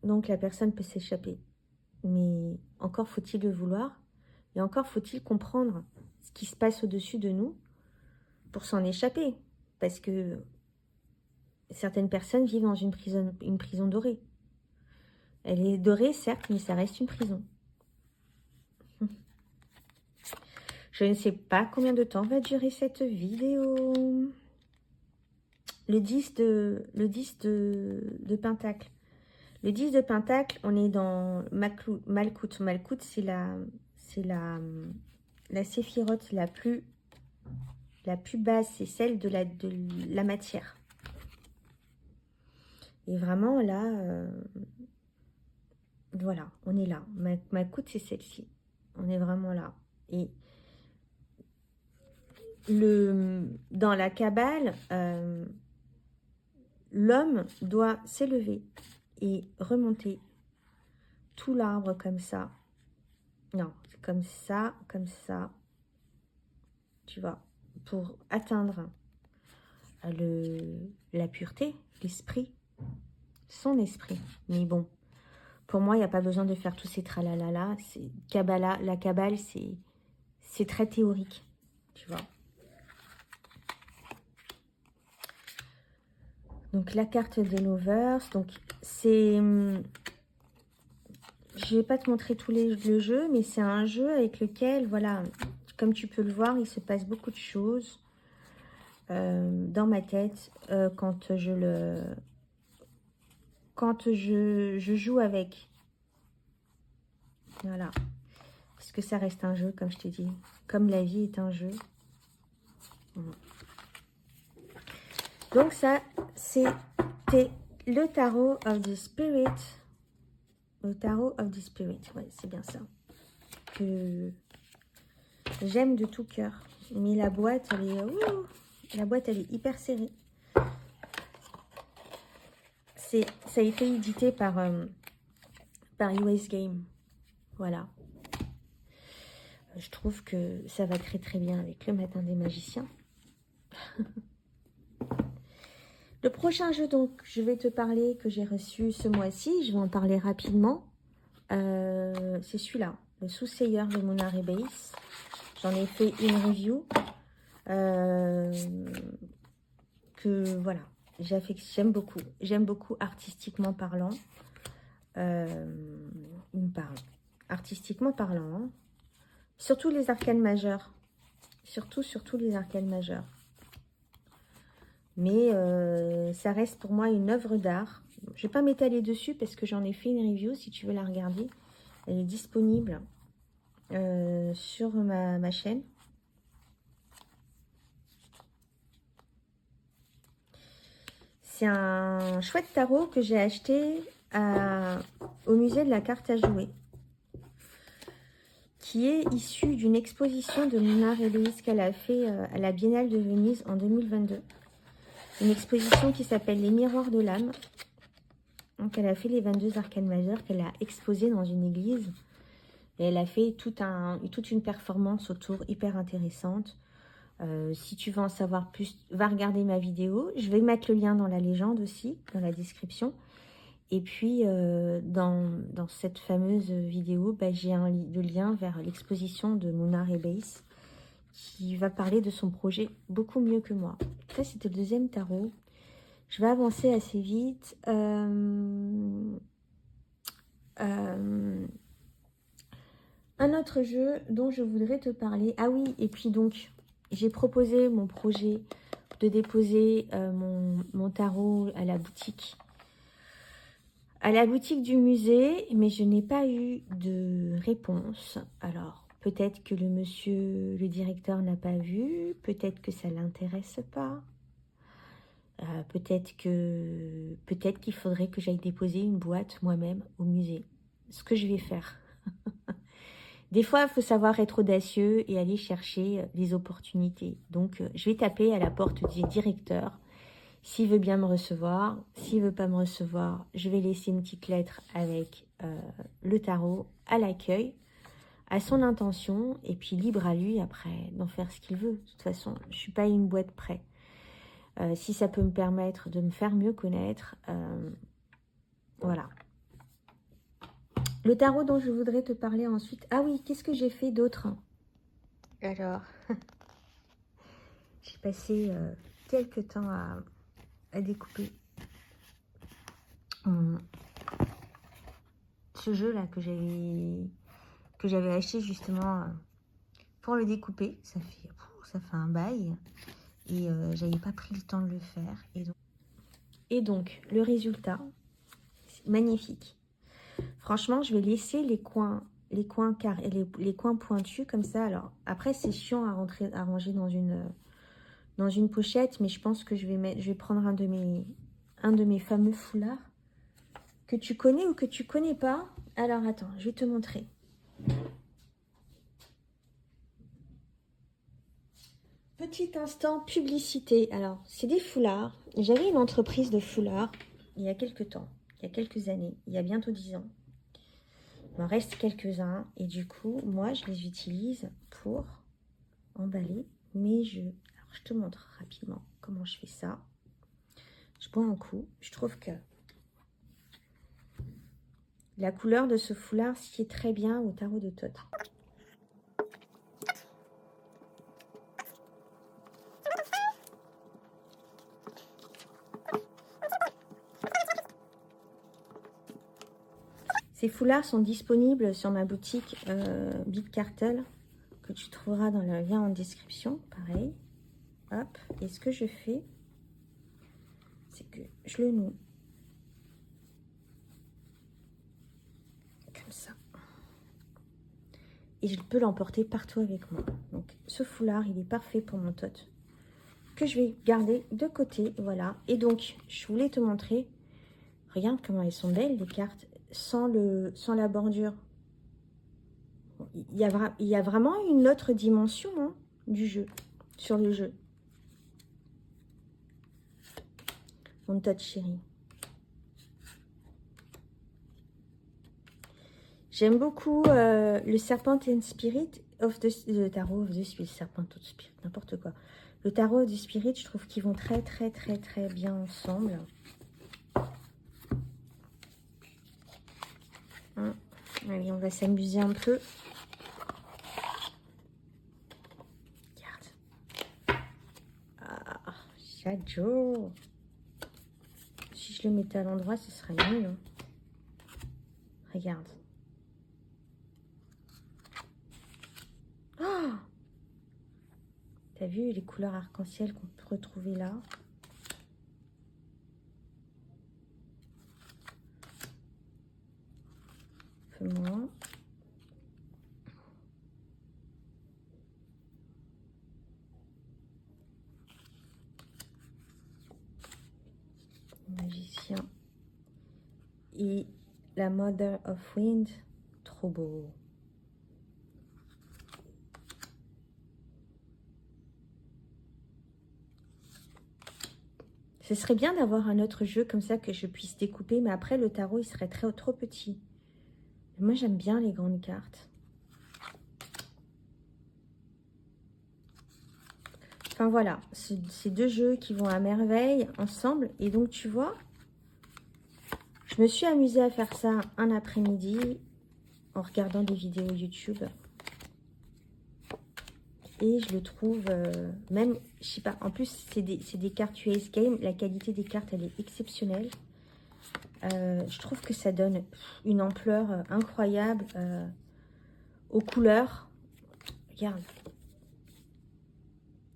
Donc, la personne peut s'échapper. Mais encore faut-il le vouloir. Et encore faut-il comprendre ce qui se passe au-dessus de nous pour s'en échapper. Parce que certaines personnes vivent dans une prison dorée. Elle est dorée, certes, mais ça reste une prison. Je ne sais pas combien de temps va durer cette vidéo. Le 10 de Pentacle. Le 10 de Pentacle, on est dans Malkout. Malkout, c'est la séphirote la plus basse, c'est celle de la matière. Et vraiment, là, voilà, on est là. Malkout, c'est celle-ci. On est vraiment là. Et dans la Kabbale, l'homme doit s'élever et remonter tout l'arbre comme ça. Non, c'est comme ça, tu vois, pour atteindre la pureté, l'esprit, son esprit. Mais bon, pour moi, il n'y a pas besoin de faire tous ces tralalala. La Kabbale, c'est très théorique, tu vois. Donc, la carte des Lovers, donc c'est... Je ne vais pas te montrer le jeu, mais c'est un jeu avec lequel, voilà, comme tu peux le voir, il se passe beaucoup de choses dans ma tête quand je joue avec. Voilà. Parce que ça reste un jeu, comme je te dis. Comme la vie est un jeu. Donc ça, c'était le Tarot of the Spirit. Le Tarot of the Spirit, ouais, c'est bien ça. Que j'aime de tout cœur. Mais la boîte, elle est hyper serrée. Ça a été édité par US Game. Voilà. Je trouve que ça va très très bien avec le Matin des Magiciens. Le prochain jeu, donc, je vais te parler, que j'ai reçu ce mois-ci, je vais en parler rapidement. C'est celui-là, le Soothsayer de Monare Base. J'en ai fait une review. Que voilà, j'aime beaucoup. J'aime beaucoup artistiquement parlant. Il me parle. Artistiquement parlant. Hein. Surtout les arcanes majeures. Surtout les arcanes majeures. Mais ça reste pour moi une œuvre d'art. Je ne vais pas m'étaler dessus parce que j'en ai fait une review. Si tu veux la regarder, elle est disponible sur ma chaîne. C'est un chouette tarot que j'ai acheté au musée de la carte à jouer, qui est issu d'une exposition de Mona Rebeis qu'elle a fait à la Biennale de Venise en 2022. Une exposition qui s'appelle Les Miroirs de l'âme. Donc elle a fait les 22 arcanes majeures qu'elle a exposées dans une église. Et elle a fait toute une performance autour hyper intéressante. Si tu veux en savoir plus, va regarder ma vidéo. Je vais mettre le lien dans la légende aussi, dans la description. Et puis, dans cette fameuse vidéo, bah, j'ai le lien vers l'exposition de Mona Rebeis qui va parler de son projet beaucoup mieux que moi. Ça, c'était le deuxième tarot. Je vais avancer assez vite. Un autre jeu dont je voudrais te parler. Ah oui, et puis donc, j'ai proposé mon projet de déposer mon tarot à la boutique. À la boutique du musée, mais je n'ai pas eu de réponse. Alors, peut-être que le directeur n'a pas vu, peut-être que ça ne l'intéresse pas. Peut-être qu'il faudrait que j'aille déposer une boîte moi-même au musée. Ce que je vais faire. Des fois, il faut savoir être audacieux et aller chercher les opportunités. Donc, je vais taper à la porte du directeur. S'il veut bien me recevoir, s'il ne veut pas me recevoir, je vais laisser une petite lettre avec le tarot à l'accueil, à son intention, et puis libre à lui après d'en faire ce qu'il veut. De toute façon, je ne suis pas une boîte prêt. Si ça peut me permettre de me faire mieux connaître, voilà. Le tarot dont je voudrais te parler ensuite. Ah oui, qu'est-ce que j'ai fait d'autre? Alors, j'ai passé quelques temps à découper ce jeu-là que j'avais acheté justement pour le découper. Ça fait un bail et j'avais pas pris le temps de le faire. Et donc le résultat, c'est magnifique. Franchement, je vais laisser les coins pointus comme ça. Alors après, c'est chiant à ranger dans une pochette, mais je pense que je vais prendre un de mes fameux foulards que tu connais ou que tu connais pas. Alors attends, je vais te montrer. Petit instant publicité. Alors, c'est des foulards. J'avais une entreprise de foulards il y a quelques temps, il y a quelques années, il y a bientôt 10 ans. Il m'en reste quelques-uns et du coup, moi, je les utilise pour emballer mes jeux. Alors, je te montre rapidement comment je fais ça. Je bois un coup. Je trouve que la couleur de ce foulard sied très bien au tarot de Thoth. Ces foulards sont disponibles sur ma boutique Bitcartel, que tu trouveras dans le lien en description, pareil. Hop, et ce que je fais, c'est que je le noue. Comme ça. Et je peux l'emporter partout avec moi. Donc ce foulard, il est parfait pour mon Thoth, que je vais garder de côté, voilà. Et donc, je voulais te montrer, regarde comment elles sont belles, les cartes, sans la bordure. Il y a vraiment une autre dimension hein, du jeu, sur le jeu. Mon Thoth chéri. J'aime beaucoup le Serpent and Spirit le tarot of the Spirit, Serpent of the Spirit, n'importe quoi. Le tarot of the Spirit, je trouve qu'ils vont très très très très bien ensemble. Hein. Allez, on va s'amuser un peu. Regarde. Ah, j'adore. Si je le mettais à l'endroit, ce serait mieux. Hein. Regarde. Oh, t'as vu les couleurs arc-en-ciel qu'on peut retrouver là? Un peu moins. et la Mother of Wind. Trop beau. Ce serait bien d'avoir un autre jeu comme ça que je puisse découper, mais après le tarot il serait trop petit. Moi j'aime bien les grandes cartes. Enfin voilà, c'est deux jeux qui vont à merveille ensemble. Et donc tu vois, je me suis amusée à faire ça un après-midi en regardant des vidéos YouTube. Et je le trouve, même, je sais pas, en plus c'est des cartes US Game, la qualité des cartes elle est exceptionnelle. Je trouve que ça donne une ampleur incroyable aux couleurs. Regarde,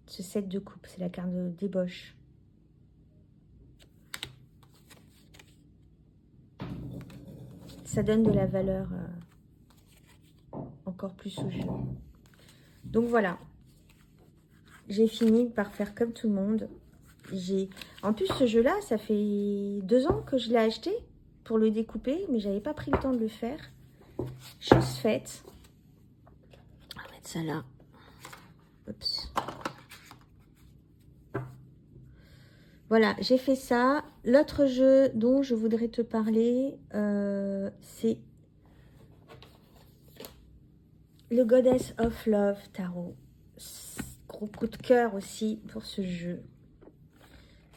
ce set de coupe, c'est la carte de débauche. Ça donne de la valeur encore plus au jeu. Donc voilà, j'ai fini par faire comme tout le monde. En plus, ce jeu-là, ça fait 2 ans que je l'ai acheté pour le découper, mais j'avais pas pris le temps de le faire. Chose faite. On va mettre ça là. Oups. Voilà, j'ai fait ça. L'autre jeu dont je voudrais te parler, c'est le Goddess of Love Tarot. Gros coup de cœur aussi pour ce jeu.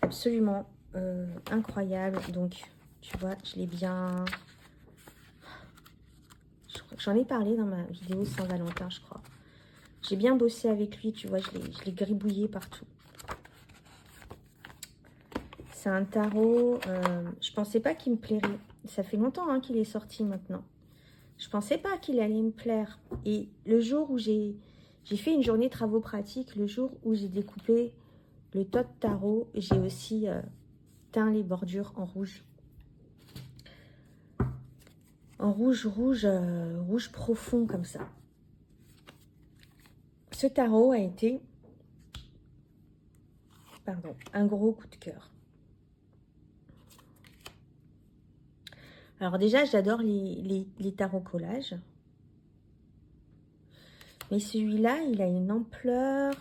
Absolument incroyable. Donc, tu vois, je l'ai bien... J'en ai parlé dans ma vidéo Saint-Valentin, je crois. J'ai bien bossé avec lui, tu vois, je l'ai gribouillé partout. C'est un tarot, je pensais pas qu'il me plairait. Ça fait longtemps hein, qu'il est sorti maintenant. Je pensais pas qu'il allait me plaire. Et le jour où j'ai fait une journée travaux pratiques, le jour où j'ai découpé le tot tarot, j'ai aussi teint les bordures en rouge. En rouge, rouge profond comme ça. Ce tarot a été, pardon, un gros coup de cœur. Alors déjà, j'adore les tarots collages. Mais celui-là, il a une ampleur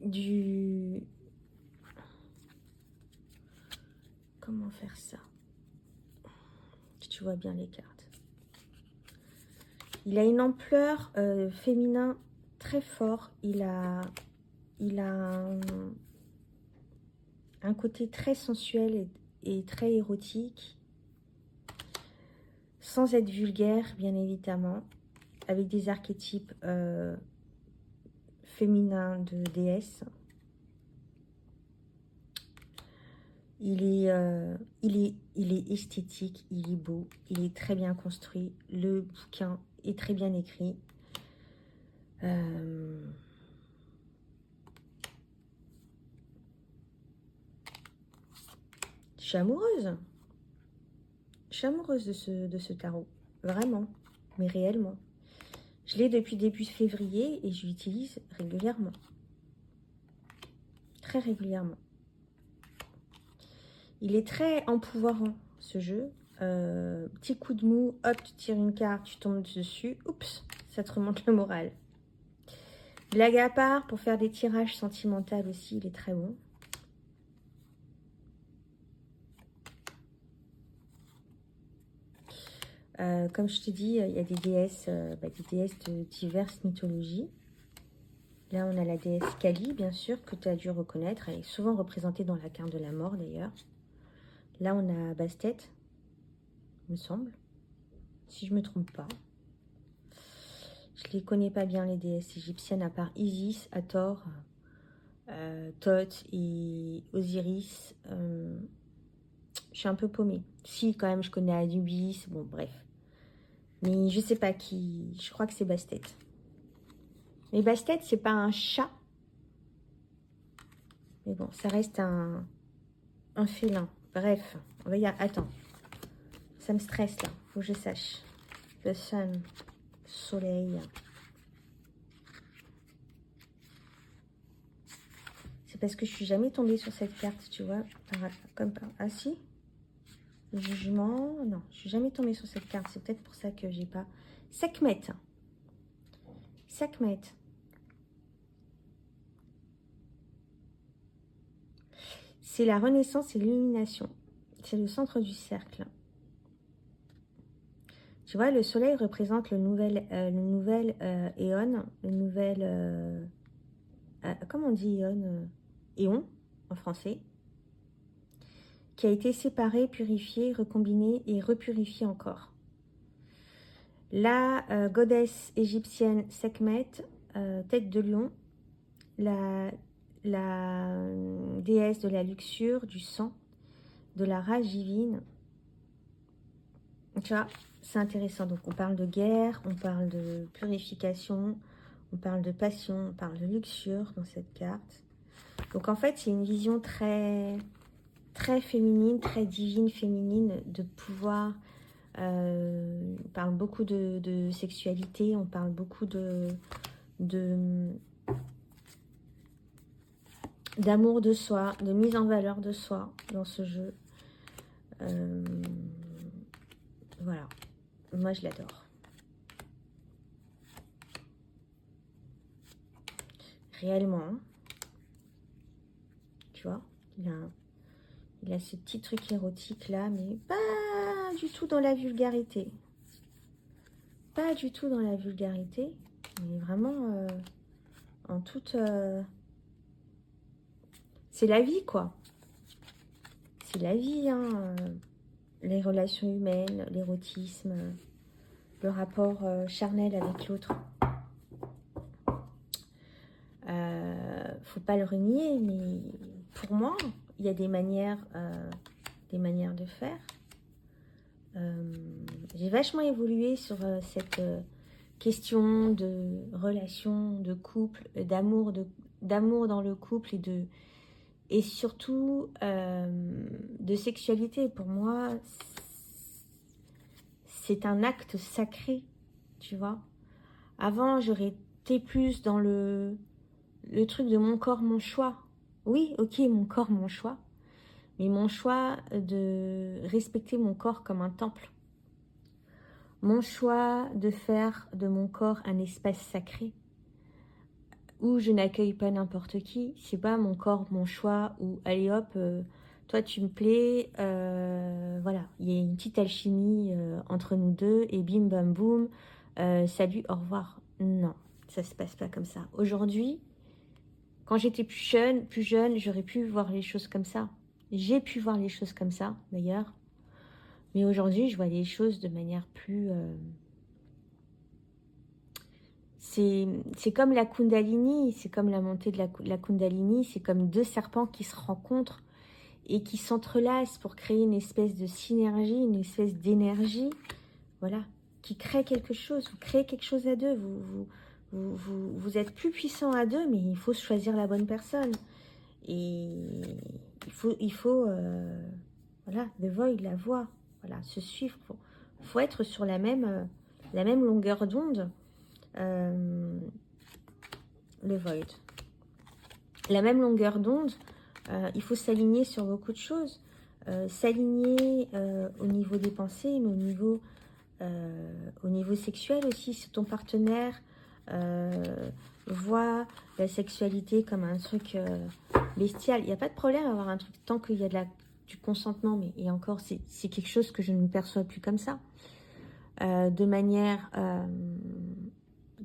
du... Comment faire ça? Que tu vois bien les cartes. Il a une ampleur féminin très fort. Il a un côté très sensuel et très érotique. Sans être vulgaire, bien évidemment. Avec des archétypes féminins de déesses. Il est esthétique, il est beau, il est très bien construit. Le bouquin est très bien écrit. Je suis amoureuse. Je suis amoureuse de ce tarot. Vraiment, mais réellement. Je l'ai depuis début février et je l'utilise régulièrement. Très régulièrement. Il est très empouvoirant, ce jeu. Petit coup de mou, hop, tu tires une carte, tu tombes dessus. Oups, ça te remonte le moral. Blague à part, pour faire des tirages sentimentaux aussi, il est très bon. Comme je te dis, il y a des déesses de diverses mythologies. Là, on a la déesse Kali, bien sûr, que tu as dû reconnaître. Elle est souvent représentée dans la carte de la mort, d'ailleurs. Là, on a Bastet, il me semble, si je ne me trompe pas. Je ne les connais pas bien, les déesses égyptiennes, à part Isis, Hathor, Thoth et Osiris. Je suis un peu paumée. Si, quand même, je connais Anubis, bon, bref. Mais je sais pas qui, je crois que c'est Bastet. Mais Bastet, c'est pas un chat. Mais bon, ça reste un félin. Bref, regarde, attends. Ça me stresse là, faut que je sache. Le sun, soleil. parce que je suis jamais tombée sur cette carte, tu vois. Ah si, le jugement, non, je suis jamais tombée sur cette carte. C'est peut-être pour ça que j'ai pas. Sekhmet. Sekhmet. C'est la renaissance et l'illumination. C'est le centre du cercle. Tu vois, le soleil représente le nouvel éon, le nouvel... comment on dit éon éon, en français. Qui a été séparé, purifié, recombiné et repurifié encore. La goddess égyptienne Sekhmet, tête de lion, la déesse de la luxure, du sang, de la rage divine. Tu vois, c'est intéressant. Donc on parle de guerre, on parle de purification, on parle de passion, on parle de luxure dans cette carte. Donc en fait, c'est une vision très féminine, très divine, féminine, de pouvoir. On parle beaucoup de sexualité, on parle beaucoup d'amour de soi, de mise en valeur de soi dans ce jeu. Voilà, moi je l'adore. Réellement, hein. Tu vois, il a ce petit truc érotique là, mais pas du tout dans la vulgarité. Pas du tout dans la vulgarité, mais vraiment en toute... c'est la vie, quoi. C'est la vie, hein. Les relations humaines, l'érotisme, le rapport charnel avec l'autre. Faut pas le renier, mais pour moi, il y a des manières de faire. J'ai vachement évolué sur cette question de relation, de couple, d'amour dans le couple et surtout de sexualité. Pour moi, c'est un acte sacré, tu vois. Avant, j'aurais été plus dans le truc de mon corps, mon choix. Oui, ok, mon corps, mon choix. Mais mon choix de respecter mon corps comme un temple. Mon choix de faire de mon corps un espace sacré où je n'accueille pas n'importe qui. C'est pas mon corps, mon choix, où allez hop, toi tu me plais, voilà, il y a une petite alchimie entre nous deux et bim bam boum, salut, au revoir. Non, ça se passe pas comme ça. Aujourd'hui, quand j'étais plus jeune, j'aurais pu voir les choses comme ça. J'ai pu voir les choses comme ça, d'ailleurs. Mais aujourd'hui, je vois les choses de manière plus... C'est comme la Kundalini, c'est comme la montée de la Kundalini, c'est comme deux serpents qui se rencontrent et qui s'entrelacent pour créer une espèce de synergie, une espèce d'énergie, voilà, qui crée quelque chose. Vous créez quelque chose à deux, vous êtes plus puissant à deux, mais il faut choisir la bonne personne. Et il faut voilà, the void, la voie, voilà, se suivre. Faut être sur la même longueur d'onde. Le void. La même longueur d'onde, il faut s'aligner sur beaucoup de choses. S'aligner au niveau des pensées, mais au niveau sexuel aussi. Si ton partenaire voit la sexualité comme un truc bestial, il n'y a pas de problème à avoir un truc tant qu'il y a du consentement, mais et encore, c'est quelque chose que je ne perçois plus comme ça. De manière...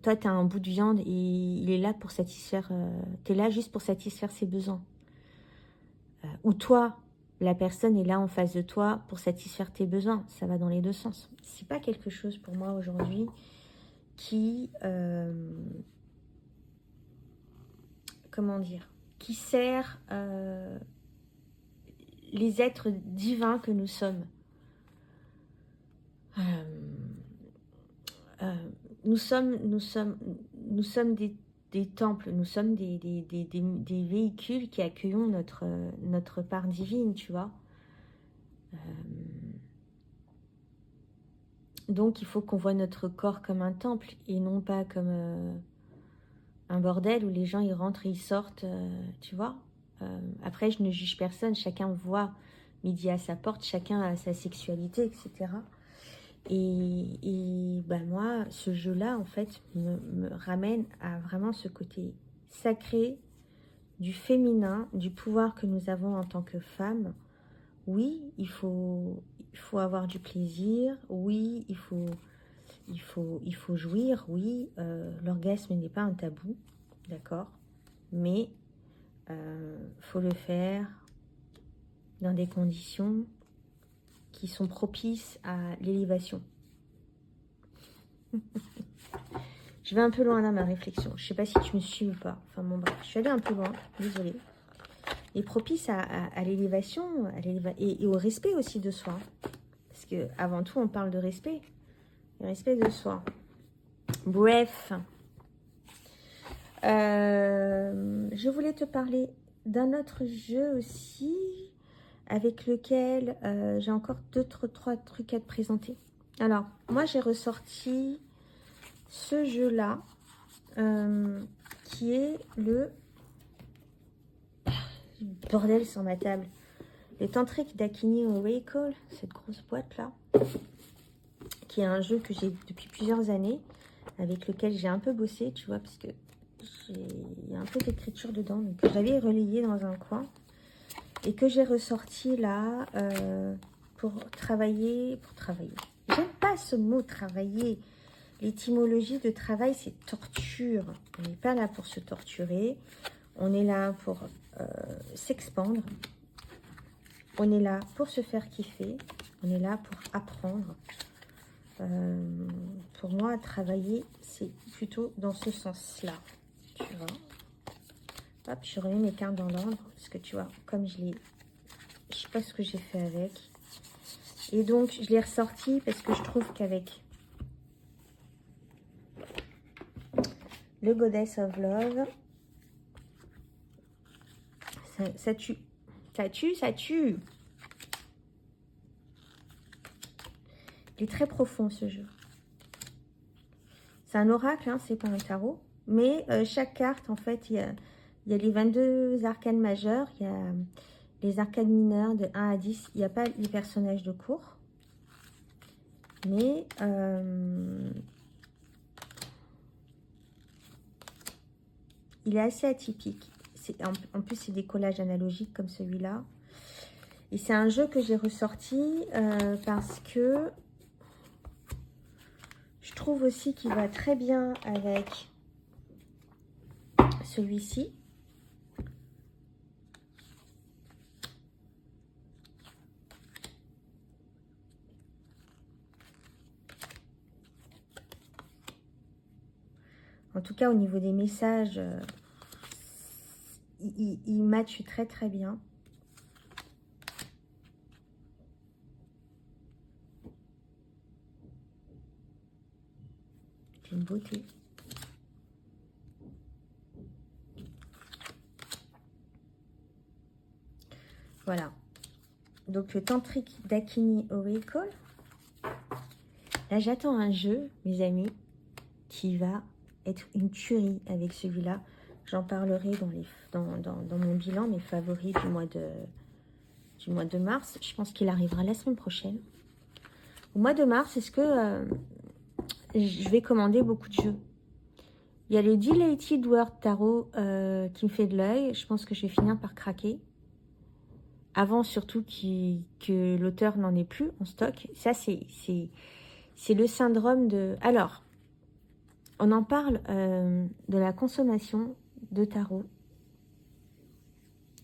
toi, tu as un bout de viande et il est là pour satisfaire... tu es là juste pour satisfaire ses besoins. Ou toi, la personne est là en face de toi pour satisfaire tes besoins. Ça va dans les deux sens. C'est pas quelque chose pour moi aujourd'hui qui... comment dire, qui sert les êtres divins que nous sommes. Nous sommes des temples, nous sommes des véhicules qui accueillons notre part divine, tu vois. Donc, il faut qu'on voit notre corps comme un temple et non pas comme un bordel où les gens ils rentrent et ils sortent, tu vois. Après, je ne juge personne, chacun voit midi à sa porte, chacun a sa sexualité, etc. Et bah, moi, ce jeu-là, en fait, me ramène à vraiment ce côté sacré du féminin, du pouvoir que nous avons en tant que femmes. Oui, il faut avoir du plaisir, oui, il faut jouir, oui, l'orgasme n'est pas un tabou, d'accord, mais faut le faire dans des conditions qui sont propices à l'élévation. Je vais un peu loin dans ma réflexion. Je ne sais pas si tu me suis ou pas. Enfin bon, bref, je suis allée un peu loin, désolée. Et propice à l'élévation et au respect aussi de soi. Parce que avant tout, on parle de respect. Le respect de soi. Bref. Je voulais te parler d'un autre jeu aussi, avec lequel j'ai encore 2-3 trucs à te présenter. Alors, moi j'ai ressorti ce jeu-là, qui est le... Bordel sur ma table. Le Tantric Dakini Oracle, cette grosse boîte-là, qui est un jeu que j'ai depuis plusieurs années, avec lequel j'ai un peu bossé, tu vois, parce que il y a un peu d'écriture dedans, donc j'avais relayé dans un coin, et que j'ai ressorti là pour travailler. J'aime pas ce mot travailler. L'étymologie de travail, c'est torture. On n'est pas là pour se torturer. On est là pour s'expandre. On est là pour se faire kiffer. On est là pour apprendre. Pour moi, travailler, c'est plutôt dans ce sens-là. Tu vois. Hop, je remets mes cartes dans l'ordre. Parce que tu vois, comme je sais pas ce que j'ai fait avec. Et donc, je l'ai ressorti parce que je trouve qu'avec le Goddess of Love, ça tue. Ça tue, ça tue. Il est très profond, ce jeu. C'est un oracle, hein, c'est pas un tarot. Mais chaque carte, en fait, il y a les 22 arcanes majeurs. Il y a les arcanes mineures de 1 à 10. Il n'y a pas les personnages de cours. Mais... il est assez atypique. En plus, c'est des collages analogiques comme celui-là. Et c'est un jeu que j'ai ressorti parce que je trouve aussi qu'il va très bien avec celui-ci. En tout cas, au niveau des messages, il match très très bien. C'est une beauté. Voilà. Donc le Tantric Dakini Oracle. Là, j'attends un jeu, mes amis, qui va être une tuerie avec celui-là. J'en parlerai dans mon bilan, mes favoris du mois de mars. Je pense qu'il arrivera la semaine prochaine. Au mois de mars, est-ce que je vais commander beaucoup de jeux? Il y a le Dilated Word Tarot qui me fait de l'œil. Je pense que je vais finir par craquer. Avant, surtout, que l'auteur n'en ait plus en stock. Ça, c'est le syndrome de... Alors, on en parle de la consommation de tarot.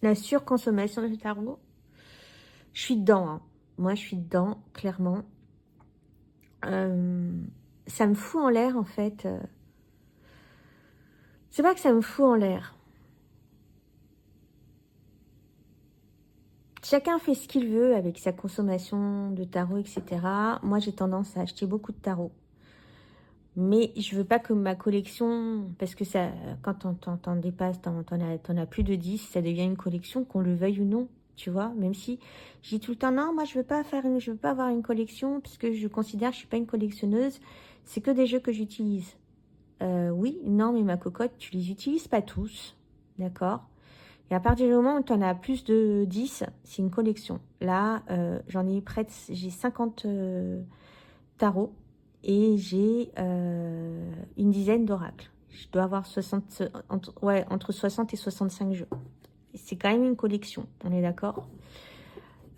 La surconsommation de tarot. Je suis dedans, hein. Moi, je suis dedans, clairement. Ça me fout en l'air, en fait. C'est pas que ça me fout en l'air. Chacun fait ce qu'il veut avec sa consommation de tarot, etc. Moi, j'ai tendance à acheter beaucoup de tarot. Mais je veux pas que ma collection... Parce que ça, quand t'en dépasses, t'en as plus de 10, ça devient une collection, qu'on le veuille ou non. Tu vois, même si je dis tout le temps, non, moi, je veux pas avoir une collection, puisque je considère que je suis pas une collectionneuse. C'est que des jeux que j'utilise. Oui, non, mais ma cocotte, tu les utilises pas tous. D'accord? Et à partir du moment où tu en as plus de 10, c'est une collection. Là, j'en ai près, j'ai 50 tarots et j'ai une dizaine d'oracles. Je dois avoir 60, entre 60 et 65 jeux. C'est quand même une collection, on est d'accord.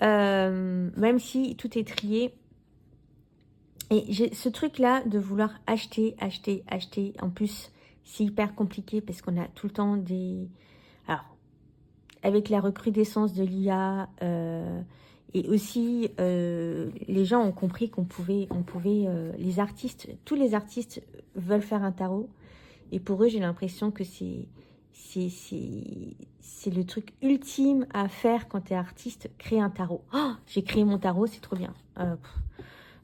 Même si tout est trié. Et j'ai ce truc-là de vouloir acheter. En plus, c'est hyper compliqué parce qu'on a tout le temps des... Alors, avec la recrudescence de l'IA, et aussi, les gens ont compris qu'on pouvait, les artistes, tous les artistes veulent faire un tarot. Et pour eux, j'ai l'impression que c'est le truc ultime à faire quand tu es artiste, créer un tarot. Oh, j'ai créé mon tarot, c'est trop bien.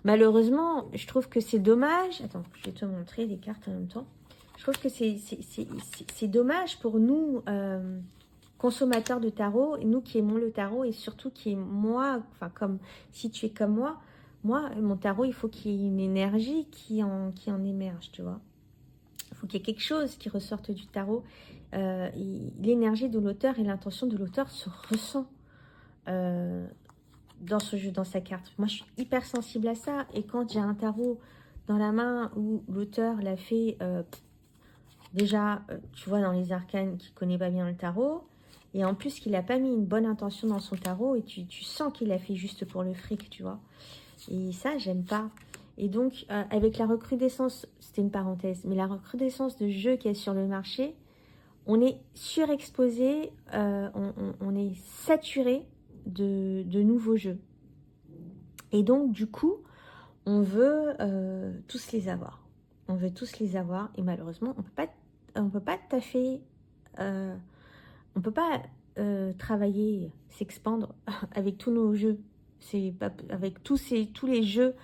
Malheureusement, je trouve que c'est dommage. Attends, je vais te montrer les cartes en même temps. Je trouve que c'est dommage pour nous, consommateurs de tarot, et nous qui aimons le tarot, et surtout qui est moi, enfin comme si tu es comme moi, mon tarot, il faut qu'il y ait une énergie qui en émerge, tu vois. Il faut qu'il y ait quelque chose qui ressorte du tarot. L'énergie de l'auteur et l'intention de l'auteur se ressent dans ce jeu, dans sa carte. Moi, je suis hyper sensible à ça. Et quand j'ai un tarot dans la main où l'auteur l'a fait, déjà, tu vois, dans les arcanes, qui connaît pas bien le tarot, et en plus qu'il n'a pas mis une bonne intention dans son tarot, et tu sens qu'il l'a fait juste pour le fric, tu vois. Et ça, j'aime pas. Et donc, avec la recrudescence, c'était une parenthèse, mais la recrudescence de jeux qu'il y a sur le marché, on est surexposé, on est saturé de nouveaux jeux. Et donc, du coup, on veut tous les avoir. On veut tous les avoir, et malheureusement, on peut pas taffer, on peut pas travailler, s'expandre avec tous nos jeux. C'est pas avec tous les jeux.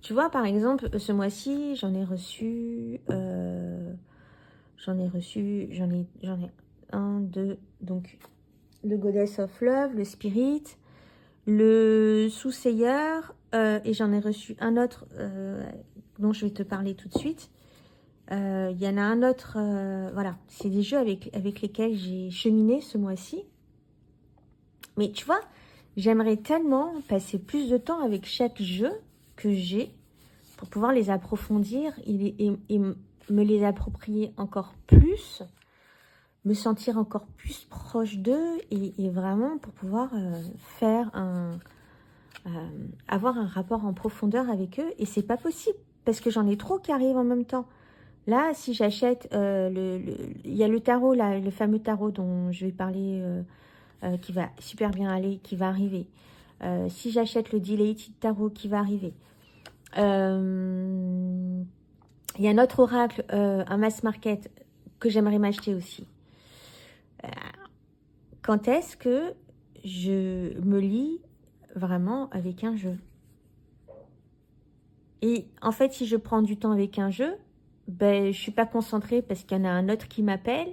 Tu vois, par exemple, ce mois-ci, j'en ai un, deux, donc le Goddess of Love, le Spirit, le Soothsayer, et j'en ai reçu un autre dont je vais te parler tout de suite. Il y en a un autre, voilà, c'est des jeux avec lesquels j'ai cheminé ce mois-ci. Mais tu vois, j'aimerais tellement passer plus de temps avec chaque jeu que j'ai pour pouvoir les approfondir et me les approprier encore plus, me sentir encore plus proche d'eux et vraiment pour pouvoir avoir un rapport en profondeur avec eux. Et c'est pas possible parce que j'en ai trop qui arrivent en même temps. Là, si j'achète, il y a le tarot, là, le fameux tarot dont je vais parler, qui va super bien aller, qui va arriver. Si j'achète le Dilated Tarot qui va arriver. Il y a un autre oracle, un mass market, que j'aimerais m'acheter aussi. Quand est-ce que je me lie vraiment avec un jeu? Et en fait, si je prends du temps avec un jeu, ben, je ne suis pas concentrée parce qu'il y en a un autre qui m'appelle.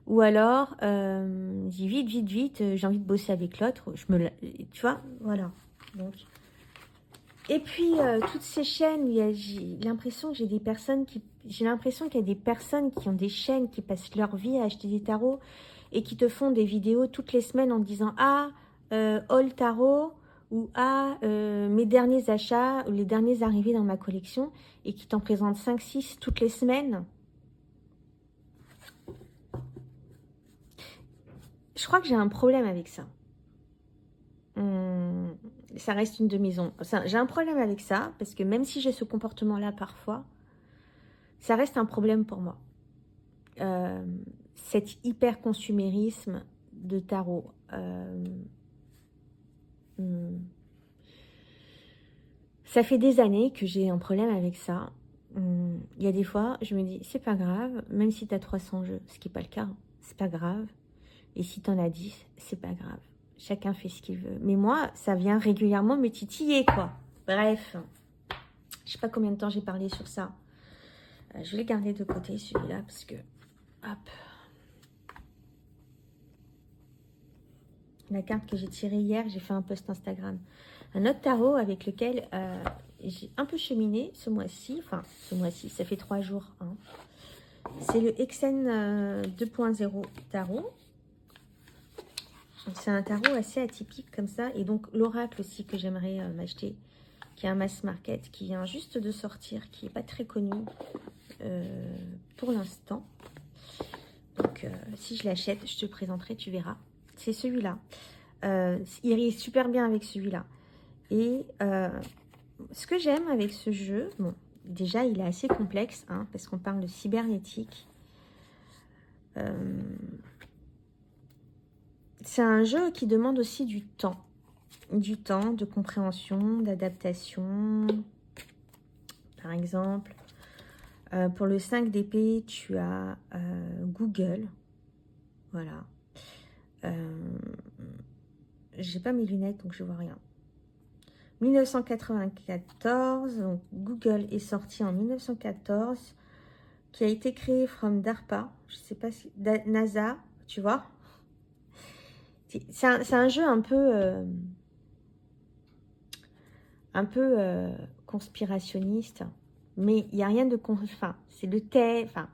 Ou alors, j'ai vite, j'ai envie de bosser avec l'autre. Tu vois, voilà. Donc, et puis, toutes ces chaînes, j'ai l'impression que j'ai l'impression qu'il y a des personnes qui ont des chaînes, qui passent leur vie à acheter des tarots et qui te font des vidéos toutes les semaines en disant « Ah, All Tarot » ou « Ah, mes derniers achats ou les derniers arrivés dans ma collection » et qui t'en présentent 5-6 toutes les semaines. Je crois que j'ai un problème avec ça. Ça reste une de mes ombres. J'ai un problème avec ça, parce que même si j'ai ce comportement-là parfois, ça reste un problème pour moi. Cet hyper-consumérisme de tarot. Ça fait des années que j'ai un problème avec ça. Il y a des fois, je me dis, c'est pas grave, même si tu as 300 jeux, ce qui n'est pas le cas, c'est pas grave. Et si tu en as 10, c'est pas grave. Chacun fait ce qu'il veut. Mais moi, ça vient régulièrement me titiller, quoi. Bref. Je sais pas combien de temps j'ai parlé sur ça. Je vais le garder de côté, celui-là, parce que... Hop. La carte que j'ai tirée hier, j'ai fait un post Instagram. Un autre tarot avec lequel j'ai un peu cheminé ce mois-ci. Enfin, ce mois-ci, ça fait 3 jours. Hein. C'est le Exen 2.0 tarot. C'est un tarot assez atypique comme ça. Et donc l'oracle aussi que j'aimerais m'acheter, qui est un mass market, qui vient juste de sortir, qui n'est pas très connu pour l'instant. Donc si je l'achète, je te le présenterai, tu verras. C'est celui-là. Il est super bien avec celui-là. Et ce que j'aime avec ce jeu, bon, déjà il est assez complexe, hein, parce qu'on parle de cybernétique. C'est un jeu qui demande aussi du temps de compréhension, d'adaptation. Par exemple, pour le 5 d'épée, tu as Google. Voilà. J'ai pas mes lunettes, donc je vois rien. 1994, donc Google est sorti en 1914, qui a été créé from DARPA, je sais pas si... NASA, tu vois. C'est un jeu un peu conspirationniste, mais il n'y a rien de... Enfin, c'est le thé, enfin,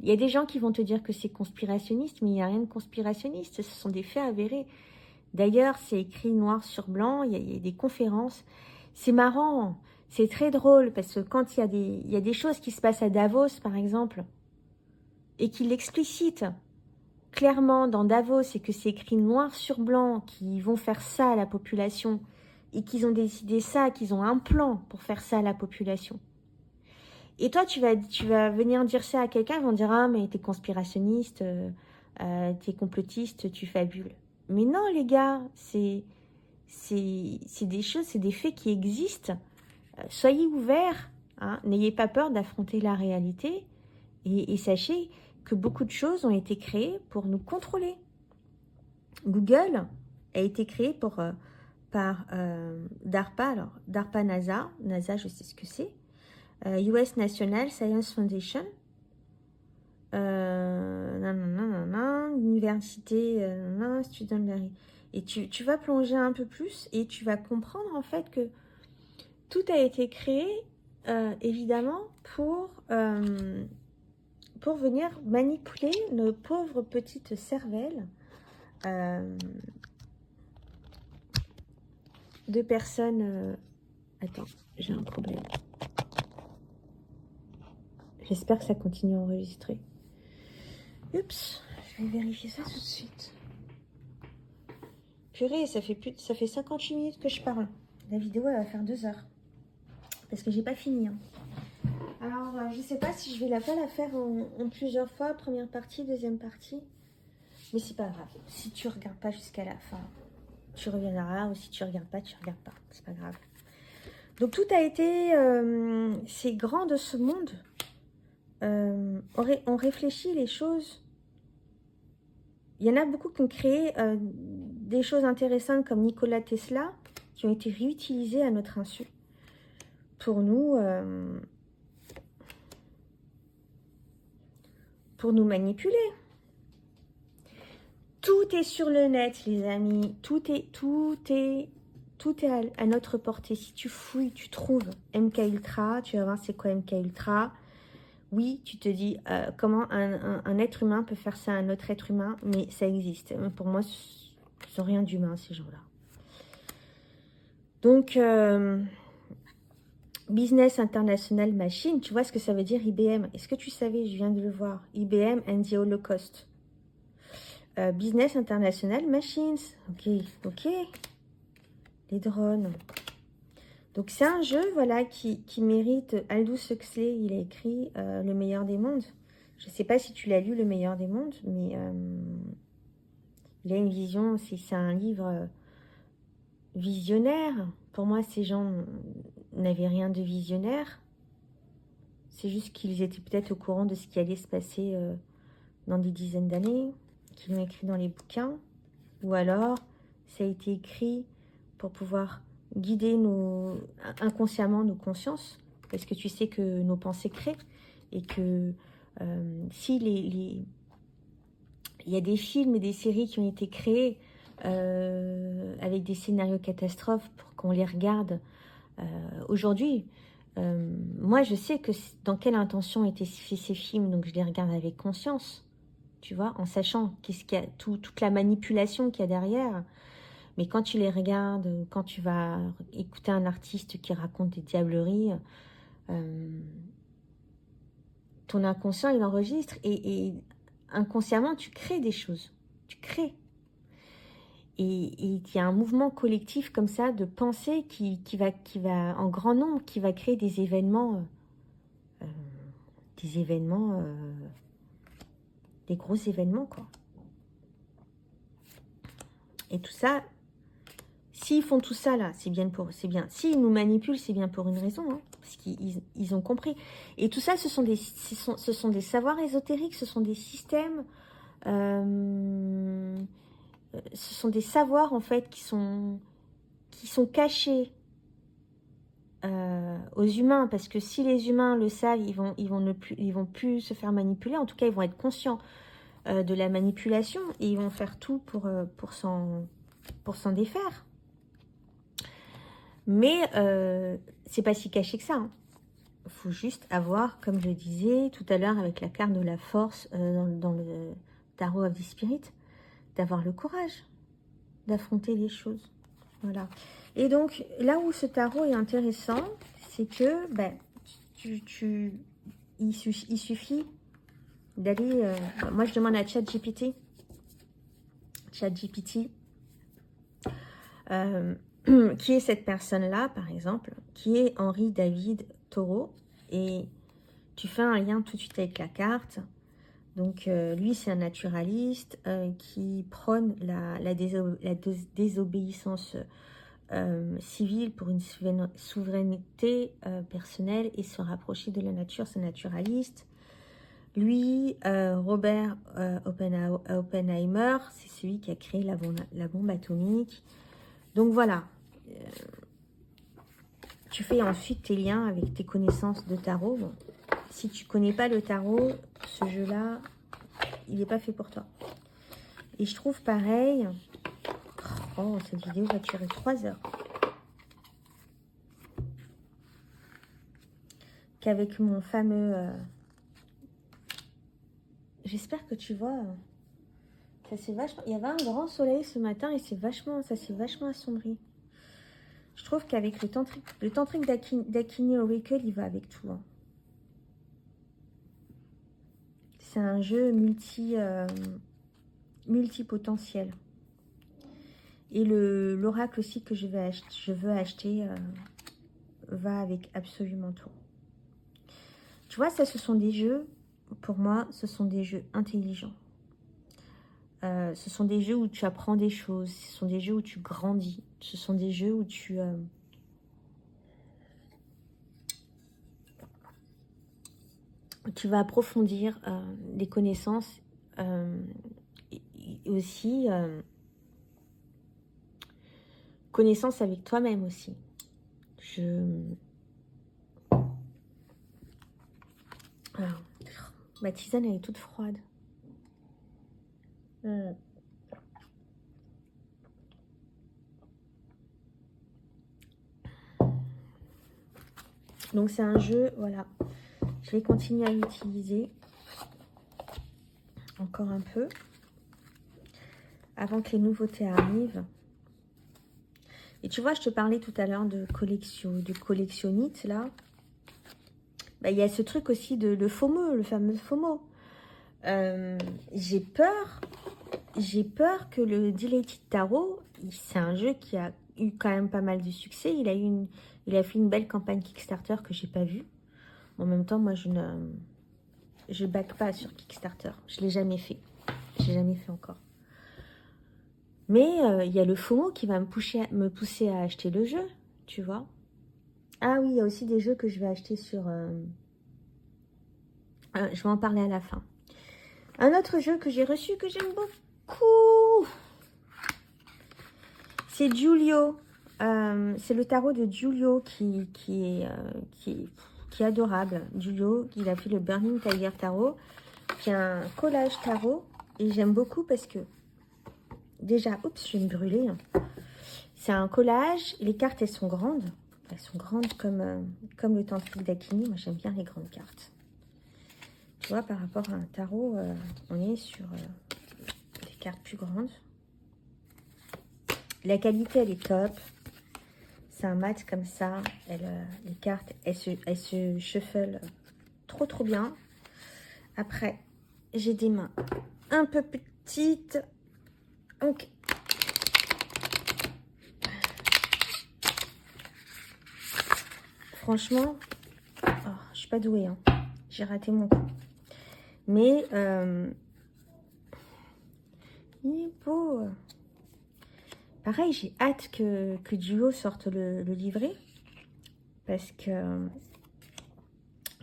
il y a des gens qui vont te dire que c'est conspirationniste, mais il n'y a rien de conspirationniste, ce sont des faits avérés. D'ailleurs, c'est écrit noir sur blanc, il y a des conférences. C'est marrant, c'est très drôle, parce que quand il y a des choses qui se passent à Davos, par exemple, et qu'ils l'explicitent clairement dans Davos, et que c'est écrit noir sur blanc, qu'ils vont faire ça à la population, et qu'ils ont décidé ça, qu'ils ont un plan pour faire ça à la population. Et toi, tu vas venir dire ça à quelqu'un, ils vont dire « Ah, mais t'es conspirationniste, t'es complotiste, tu fabules. » Mais non, les gars, c'est des choses, c'est des faits qui existent. Soyez ouverts, hein, n'ayez pas peur d'affronter la réalité et sachez que beaucoup de choses ont été créées pour nous contrôler. Google a été créé par DARPA, alors DARPA NASA, je sais ce que c'est, US National Science Foundation, université, student. Et tu vas plonger un peu plus et tu vas comprendre en fait que tout a été créé évidemment pour venir manipuler nos pauvres petites cervelles de personnes. Attends, j'ai un problème. J'espère que ça continue à enregistrer. Oups, je vais vérifier ça tout de suite. Purée, ça fait 58 minutes que je parle. La vidéo, elle va faire 2 heures. Parce que j'ai pas fini. Hein. Alors, je sais pas si je vais pas la faire en plusieurs fois. Première partie, deuxième partie. Mais c'est pas grave. Si tu regardes pas jusqu'à la fin, tu reviendras. Ou si tu regardes pas, tu regardes pas. C'est pas grave. Donc, tout a été... ces grands de ce monde ont réfléchi les choses. Il y en a beaucoup qui ont créé des choses intéressantes comme Nikola Tesla, qui ont été réutilisées à notre insu. Pour nous manipuler. Tout est sur le net, les amis. Tout est à notre portée. Si tu fouilles, tu trouves MK Ultra. Tu vas voir c'est quoi MK Ultra. Oui, tu te dis comment un être humain peut faire ça à un autre être humain, mais ça existe. Pour moi, ce sont rien d'humain, ces gens-là. Donc, Business International Machine, tu vois ce que ça veut dire IBM? Est-ce que tu savais? Je viens de le voir. IBM and the Holocaust. Business International Machines. Ok. Les drones. Donc, c'est un jeu, voilà, qui mérite... Aldous Huxley, il a écrit Le meilleur des mondes. Je ne sais pas si tu l'as lu, Le meilleur des mondes, mais il a une vision, c'est un livre visionnaire. Pour moi, ces gens n'avaient rien de visionnaire. C'est juste qu'ils étaient peut-être au courant de ce qui allait se passer dans des dizaines d'années, qu'ils l'ont écrit dans les bouquins, ou alors ça a été écrit pour pouvoir guider inconsciemment nos consciences, parce que tu sais que nos pensées créent, et que si il y a des films et des séries qui ont été créés avec des scénarios catastrophes pour qu'on les regarde aujourd'hui, moi je sais que dans quelle intention étaient faits ces films, donc je les regarde avec conscience. tu vois, en sachant qu'est-ce qu'il y a, toute la manipulation qu'il y a derrière. Mais quand tu les regardes, quand tu vas écouter un artiste qui raconte des diableries, ton inconscient, il enregistre et inconsciemment, tu crées des choses. Tu crées. Et il y a un mouvement collectif comme ça de pensée qui va en grand nombre, qui va créer des événements, des événements, des gros événements, quoi. Et tout ça, s'ils font tout ça là, c'est bien. S'ils nous manipulent, c'est bien pour une raison, hein, parce qu'ils ont compris. Et tout ça, ce sont des savoirs ésotériques, ce sont des systèmes, ce sont des savoirs en fait qui sont cachés aux humains, parce que si les humains le savent, ils vont plus se faire manipuler. En tout cas, ils vont être conscients de la manipulation et ils vont faire tout pour s'en défaire. Mais c'est pas si caché que ça. Hein. Il faut juste avoir, comme je disais tout à l'heure avec la carte de la force dans le tarot of the Spirit, d'avoir le courage d'affronter les choses. Voilà. Et donc, là où ce tarot est intéressant, c'est que ben, il suffit d'aller... moi, je demande à ChatGPT. Qui est cette personne-là, par exemple, qui est Henri David Thoreau. Et tu fais un lien tout de suite avec la carte. Donc, lui, c'est un naturaliste qui prône la désobéissance civile pour une souveraineté personnelle et se rapprocher de la nature. C'est naturaliste. Lui, Robert Oppenheimer, c'est celui qui a créé la bombe atomique. Donc voilà, tu fais ensuite tes liens avec tes connaissances de tarot. Bon, si tu connais pas le tarot, ce jeu-là, il n'est pas fait pour toi. Et je trouve pareil... Oh, cette vidéo va durer 3 heures. Qu'avec mon fameux... J'espère que tu vois... Ça s'est vachement... Il y avait un grand soleil ce matin et ça s'est vachement assombri. Je trouve qu'avec le tantrique d'Akini Oracle, il va avec tout. Hein. C'est un jeu multipotentiel. Et l'oracle aussi que je veux acheter va avec absolument tout. Tu vois, ça, ce sont des jeux, pour moi, ce sont des jeux intelligents. Ce sont des jeux où tu apprends des choses, ce sont des jeux où tu grandis, ce sont des jeux où tu vas approfondir des connaissances et aussi connaissance avec toi-même aussi. Alors, ma tisane, elle est toute froide. Donc c'est un jeu, voilà. Je vais continuer à l'utiliser encore un peu avant que les nouveautés arrivent. Et tu vois, je te parlais tout à l'heure de collectionnite là. Bah, il y a ce truc aussi de le FOMO, le fameux FOMO. J'ai peur que le Dilated Tarot, c'est un jeu qui a eu quand même pas mal de succès. Il a fait une belle campagne Kickstarter que j'ai pas vue. En même temps, moi, je back pas sur Kickstarter. Je l'ai jamais fait. J'ai jamais fait encore. Mais il y a le FOMO qui va me pousser à acheter le jeu, tu vois. Ah oui, il y a aussi des jeux que je vais acheter sur... je vais en parler à la fin. Un autre jeu que j'ai reçu, que j'aime beaucoup, c'est Giulio. C'est le tarot de Giulio qui est adorable. Giulio, il a fait le Burning Tiger Tarot, qui est un collage tarot. Et j'aime beaucoup parce que, déjà, oups, je vais me brûler. C'est un collage. Les cartes, elles sont grandes. Elles sont grandes comme le tantrique d'Akini. Moi, j'aime bien les grandes cartes. Tu vois, par rapport à un tarot, on est sur des cartes plus grandes. La qualité, elle est top. C'est un mat comme ça. Les cartes, elles se shuffle trop bien. Après, j'ai des mains un peu petites. Donc, franchement, oh, je suis pas douée. Hein. J'ai raté mon coup. Mais, il est beau. Pareil, j'ai hâte que Duo sorte le livret. Parce que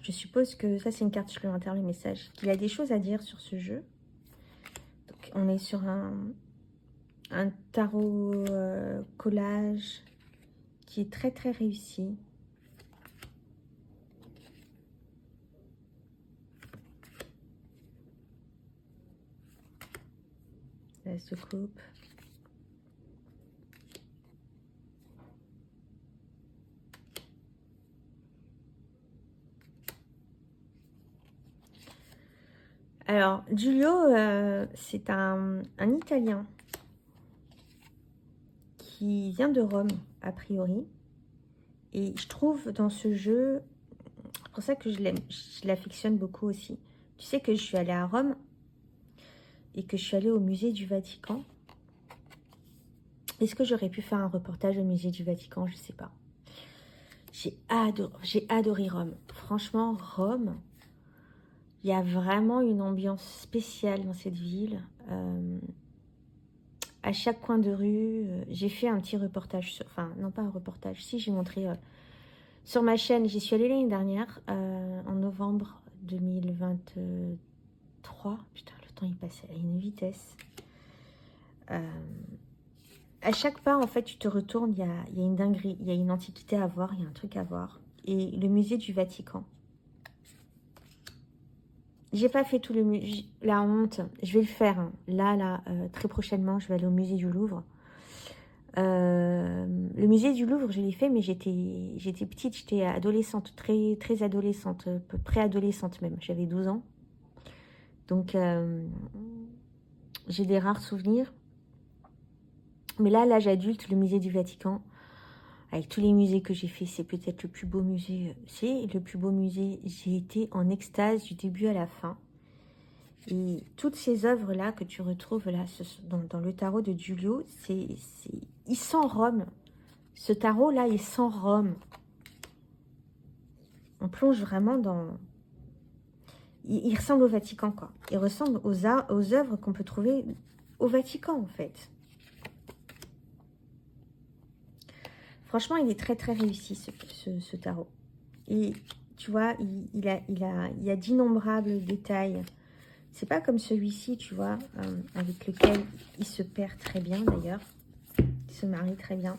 je suppose que ça, c'est une carte supplémentaire, le message. Qu'il a des choses à dire sur ce jeu. Donc, on est sur un tarot collage qui est très réussi. Là, se coupe. Alors, Giulio, c'est un Italien qui vient de Rome, a priori. Et je trouve dans ce jeu, c'est pour ça que je l'aime, je l'affectionne beaucoup aussi. Tu sais que je suis allée à Rome et que je suis allée au musée du Vatican. Est-ce que j'aurais pu faire un reportage au musée du Vatican? Je ne sais pas. J'ai adoré Rome. Franchement, Rome, il y a vraiment une ambiance spéciale dans cette ville. À chaque coin de rue, j'ai fait un petit reportage. Enfin, non pas un reportage. Si, j'ai montré sur ma chaîne. J'y suis allée l'année dernière, en novembre 2023. Putain, le temps il passe à une vitesse. À chaque pas, en fait, tu te retournes, il y a une dinguerie, il y a une antiquité à voir, il y a un truc à voir. Et le musée du Vatican. J'ai pas fait tout le musée, la honte, je vais le faire. Hein. Là, très prochainement, je vais aller au musée du Louvre. Le musée du Louvre, je l'ai fait, mais j'étais petite, j'étais adolescente, très adolescente, préadolescente même. J'avais 12 ans. Donc, j'ai des rares souvenirs. Mais là, l'âge adulte, le musée du Vatican, avec tous les musées que j'ai fait, c'est peut-être le plus beau musée. C'est le plus beau musée. J'ai été en extase du début à la fin. Et toutes ces œuvres-là que tu retrouves là dans le tarot de Giulio, il sent Rome. Ce tarot-là, il sent Rome. On plonge vraiment dans... Il ressemble au Vatican, quoi. Il ressemble aux œuvres qu'on peut trouver au Vatican, en fait. Franchement, il est très réussi, ce tarot. Et tu vois, il y a d'innombrables détails. C'est pas comme celui-ci, tu vois, avec lequel il se perd très bien, d'ailleurs. Il se marie très bien.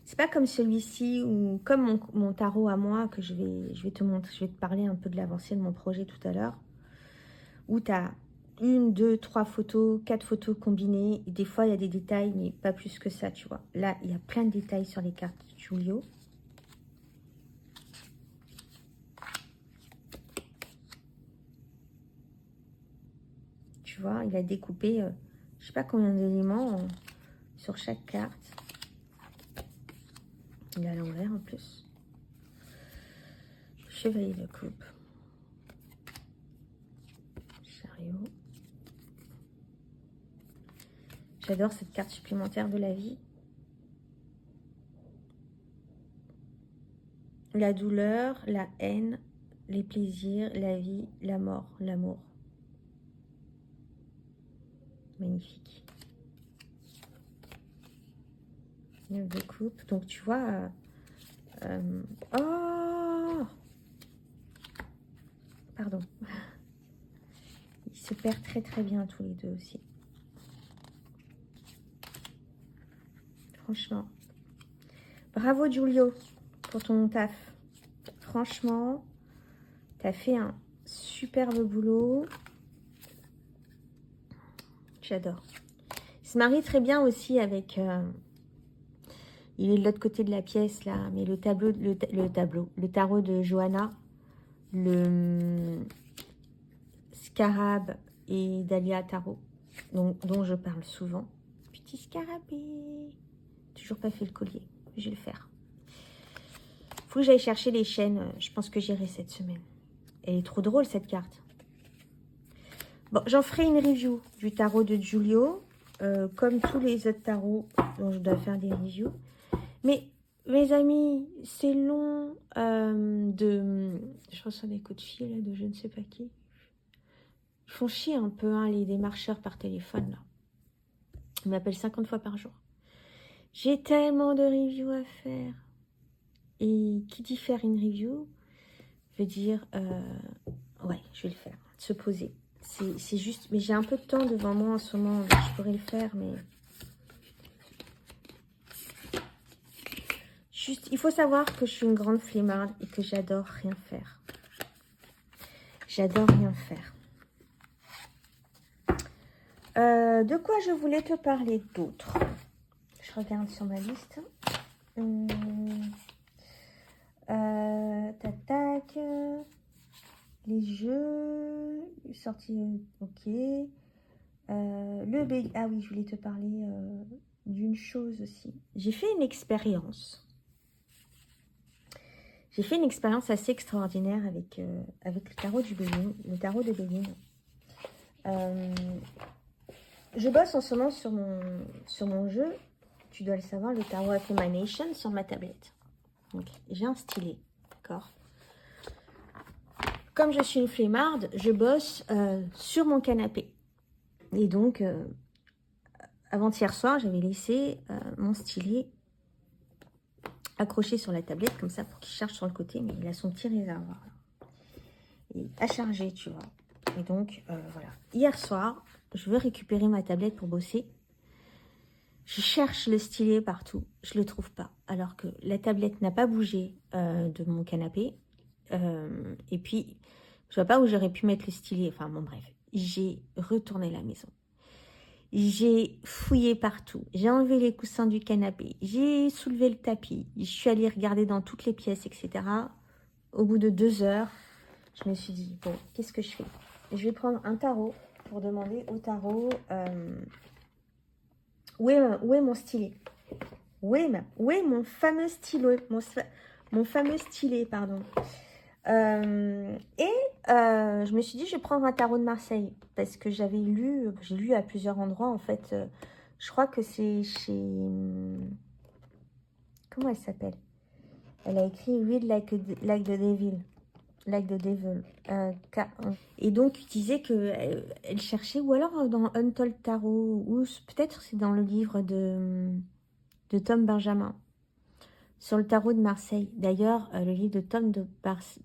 C'est pas comme celui-ci, ou comme mon tarot à moi, que je vais te montrer, je vais te parler un peu de l'avancée de mon projet tout à l'heure, où tu as 1, 2, 3 photos, 4 photos combinées. Et des fois, il y a des détails, mais pas plus que ça, tu vois. Là, il y a plein de détails sur les cartes de Giulio. Tu vois, il a découpé, je sais pas combien d'éléments sur chaque carte. Il est à l'envers en plus. Chevalier de coupe. Chariot. J'adore cette carte supplémentaire de la vie. La douleur, la haine, les plaisirs, la vie, la mort, l'amour. Magnifique. 9 de coupe. Donc tu vois... oh, pardon. Ils se perdent très bien tous les deux aussi. Franchement. Bravo Giulio pour ton taf. Franchement, tu as fait un superbe boulot. J'adore. Il se marie très bien aussi avec... il est de l'autre côté de la pièce là, mais le tarot de Johanna, le scarabée et Dahlia Tarot, dont je parle souvent. Petit scarabée. Toujours pas fait le collier. Je vais le faire. Faut que j'aille chercher les chaînes. Je pense que j'irai cette semaine. Elle est trop drôle, cette carte. Bon, j'en ferai une review du tarot de Giulio. Comme tous les autres tarots dont je dois faire des reviews. Mais, mes amis, c'est long je reçois des coups de fil là, de je ne sais pas qui. Ils font chier un peu, hein, les démarcheurs par téléphone, là. Ils m'appellent 50 fois par jour. J'ai tellement de reviews à faire. Et qui dit faire une review veut dire... ouais, je vais le faire. Se poser. C'est juste... Mais j'ai un peu de temps devant moi en ce moment. Donc je pourrais le faire, mais... Juste, il faut savoir que je suis une grande flemmarde et que j'adore rien faire. J'adore rien faire. De quoi je voulais te parler d'autre? Je regarde sur ma liste. Tac, tac. Les jeux. Sortie, ok. Ah oui, je voulais te parler d'une chose aussi. J'ai fait une expérience. J'ai fait une expérience assez extraordinaire avec le tarot du Béline, le tarot de Béline. Je bosse en ce moment sur mon jeu, tu dois le savoir, le tarot Accumulation sur ma tablette. Donc, j'ai un stylet, d'accord. Comme je suis une flemmarde, je bosse sur mon canapé. Et donc, avant-hier soir, j'avais laissé mon stylet accroché sur la tablette, comme ça, pour qu'il charge sur le côté, mais il a son petit réservoir. Et à charger, tu vois. Et donc, voilà. Hier soir, je veux récupérer ma tablette pour bosser. Je cherche le stylet partout. Je ne le trouve pas. Alors que la tablette n'a pas bougé de mon canapé. Et puis, je ne vois pas où j'aurais pu mettre le stylet. Enfin, bon, bref. J'ai retourné la maison. J'ai fouillé partout. J'ai enlevé les coussins du canapé. J'ai soulevé le tapis. Je suis allée regarder dans toutes les pièces, etc. Au bout de 2 heures, je me suis dit, bon, qu'est-ce que je fais? Je vais prendre un tarot pour demander au tarot où est mon stylet? Où est mon fameux stylo? Mon fameux stylet, pardon. Je me suis dit, je vais prendre un tarot de Marseille. Parce que j'ai lu à plusieurs endroits, en fait. Je crois que c'est chez... Comment elle s'appelle? Elle a écrit Read like the Devil. Like the Devil. Et donc, il disait qu'elle cherchait, ou alors dans Untold Tarot, ou peut-être c'est dans le livre de Tom Benjamin, sur le tarot de Marseille. D'ailleurs, le livre de Tom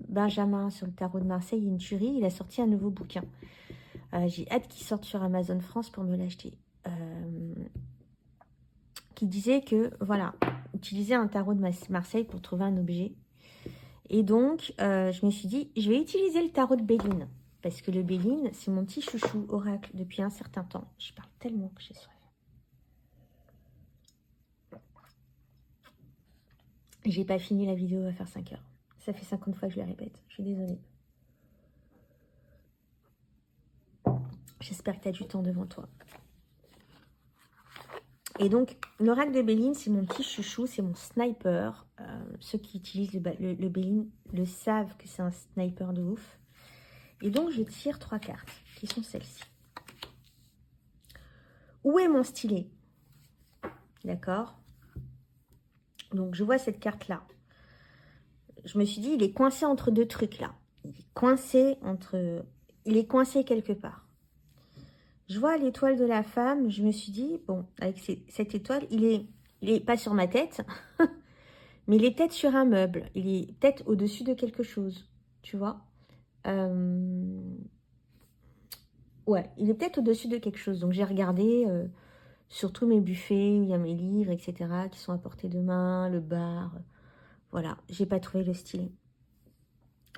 Benjamin sur le tarot de Marseille, une tuerie, il a sorti un nouveau bouquin. J'ai hâte qu'il sorte sur Amazon France pour me l'acheter. Qui disait que, voilà, utiliser un tarot de Marseille pour trouver un objet. Et donc, je me suis dit, je vais utiliser le tarot de Béline. Parce que le Béline, c'est mon petit chouchou oracle depuis un certain temps. Je parle tellement que j'ai soif. J'ai pas fini la vidéo, va faire 5 heures. Ça fait 50 fois que je la répète. Je suis désolée. J'espère que tu as du temps devant toi. Et donc, l'oracle de Béline, c'est mon petit chouchou, c'est mon sniper. Ceux qui utilisent le Béline le savent que c'est un sniper de ouf. Et donc, je tire 3 cartes, qui sont celles-ci. Où est mon stylet? D'accord? Donc, je vois cette carte-là. Je me suis dit, il est coincé entre 2 trucs, là. Il est coincé quelque part. Je vois l'étoile de la femme, je me suis dit, bon, avec cette étoile, il est pas sur ma tête, mais il est peut-être sur un meuble, il est peut-être au-dessus de quelque chose, tu vois. Ouais, il est peut-être au-dessus de quelque chose. Donc j'ai regardé sur tous mes buffets, où il y a mes livres, etc., qui sont à portée de main, le bar, voilà, j'ai pas trouvé le stylet.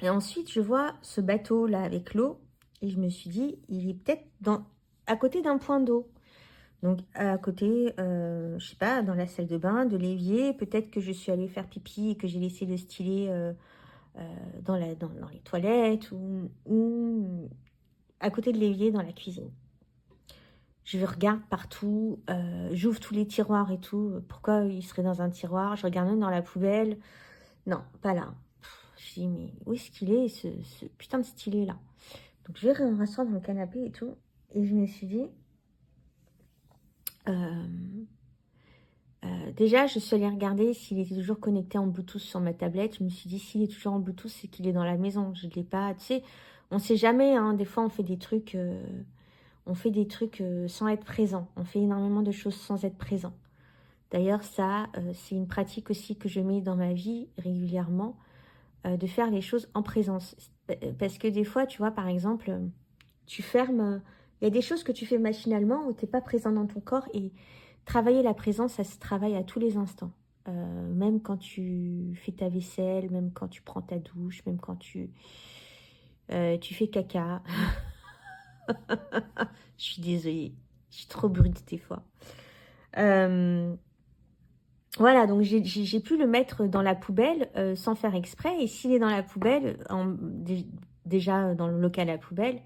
Et ensuite, je vois ce bateau-là avec l'eau, et je me suis dit, il est peut-être à côté d'un point d'eau. Donc, à côté, je sais pas, dans la salle de bain, de l'évier. Peut-être que je suis allée faire pipi et que j'ai laissé le stylet dans les toilettes. à côté de l'évier dans la cuisine. Je regarde partout, j'ouvre tous les tiroirs et tout. Pourquoi il serait dans un tiroir? Je regarde même dans la poubelle. Non, pas là. Je dis, mais où est-ce qu'il est, ce putain de stylet là? Donc je vais rasseoir dans le canapé et tout. Et je me suis dit, déjà, je suis allée regarder s'il était toujours connecté en Bluetooth sur ma tablette. Je me suis dit, s'il est toujours en Bluetooth, c'est qu'il est dans la maison. Je ne l'ai pas, tu sais, on ne sait jamais, hein, des fois on fait des trucs... sans être présent. On fait énormément de choses sans être présent. D'ailleurs, ça, c'est une pratique aussi que je mets dans ma vie régulièrement, de faire les choses en présence. Parce que des fois, tu vois, par exemple, tu fermes... Il y a des choses que tu fais machinalement où tu n'es pas présent dans ton corps. Et travailler la présence, ça se travaille à tous les instants. Même quand tu fais ta vaisselle, même quand tu prends ta douche, même quand tu fais caca. Je suis désolée, je suis trop brute des fois. Voilà, donc j'ai pu le mettre dans la poubelle sans faire exprès. Et s'il est dans la poubelle, déjà dans le local à la poubelle,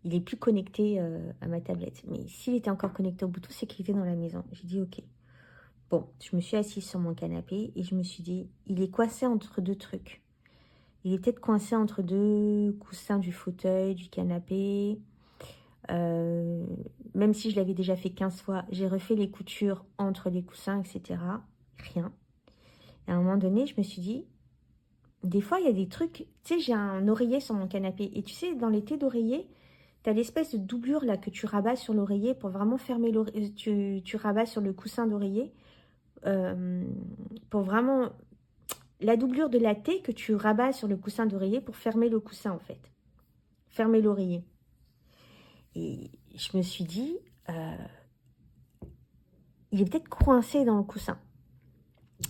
il est plus connecté à ma tablette. Mais s'il était encore connecté au Bluetooth, c'est qu'il était dans la maison. J'ai dit ok. Bon, je me suis assise sur mon canapé et je me suis dit, il est coincé entre deux trucs. Il est peut-être coincé entre deux coussins du fauteuil, du canapé. Même si je l'avais déjà fait 15 fois, j'ai refait les coutures entre les coussins, etc. Rien. Et à un moment donné, je me suis dit, des fois, il y a des trucs... Tu sais, j'ai un oreiller sur mon canapé. Et tu sais, dans les thés d'oreiller, tu as l'espèce de doublure là que tu rabats sur l'oreiller pour vraiment fermer l'oreiller. Tu rabats sur le coussin d'oreiller pour vraiment... La doublure de la thé que tu rabats sur le coussin d'oreiller pour fermer le coussin, en fait. Fermer l'oreiller. Et je me suis dit, il est peut-être coincé dans le coussin.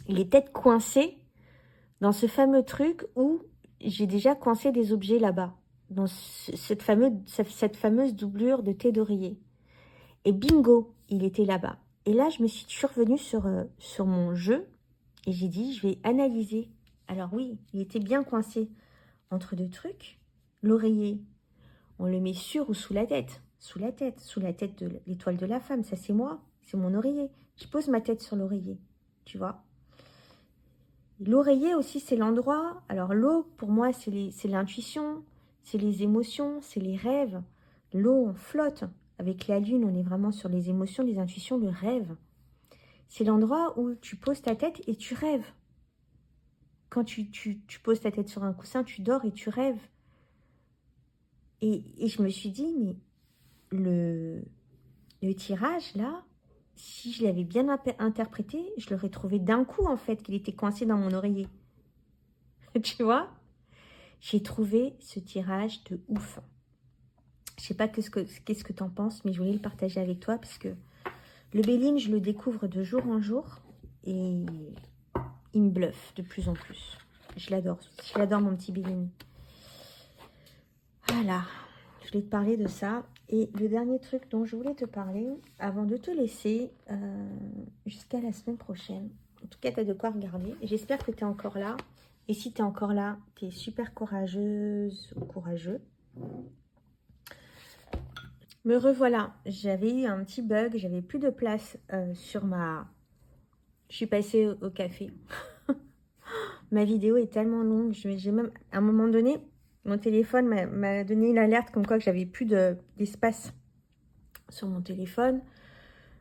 Il est peut-être coincé dans ce fameux truc où j'ai déjà coincé des objets là-bas, dans cette fameuse doublure de thé d'oreiller. Et bingo, il était là-bas. Et là, je suis revenue sur mon jeu et j'ai dit, je vais analyser. Alors oui, il était bien coincé entre deux trucs. L'oreiller, on le met sur ou sous la tête? Sous la tête de l'étoile de la femme, ça c'est moi, c'est mon oreiller. Je pose ma tête sur l'oreiller, tu vois. L'oreiller aussi, c'est l'endroit. Alors l'eau, pour moi, c'est l'intuition, c'est les émotions, c'est les rêves. L'eau, on flotte. Avec la lune, on est vraiment sur les émotions, les intuitions, le rêve. C'est l'endroit où tu poses ta tête et tu rêves. Quand tu poses ta tête sur un coussin, tu dors et tu rêves. Et je me suis dit, mais le tirage, là, si je l'avais bien interprété, je l'aurais trouvé d'un coup, en fait, qu'il était coincé dans mon oreiller. Tu vois? J'ai trouvé ce tirage de ouf. Je sais pas qu'est-ce que tu en penses, mais je voulais le partager avec toi parce que le Béline, je le découvre de jour en jour et il me bluffe de plus en plus. Je l'adore. Je l'adore, mon petit Béline. Voilà. Je voulais te parler de ça. Et le dernier truc dont je voulais te parler, avant de te laisser jusqu'à la semaine prochaine. En tout cas, tu as de quoi regarder. J'espère que tu es encore là. Et si tu es encore là, tu es super courageuse ou courageux. Me revoilà. J'avais eu un petit bug. J'avais plus de place sur ma... Je suis passée au café. Ma vidéo est tellement longue. J'ai même, à un moment donné, mon téléphone m'a donné une alerte comme quoi que j'avais plus d'espace sur mon téléphone.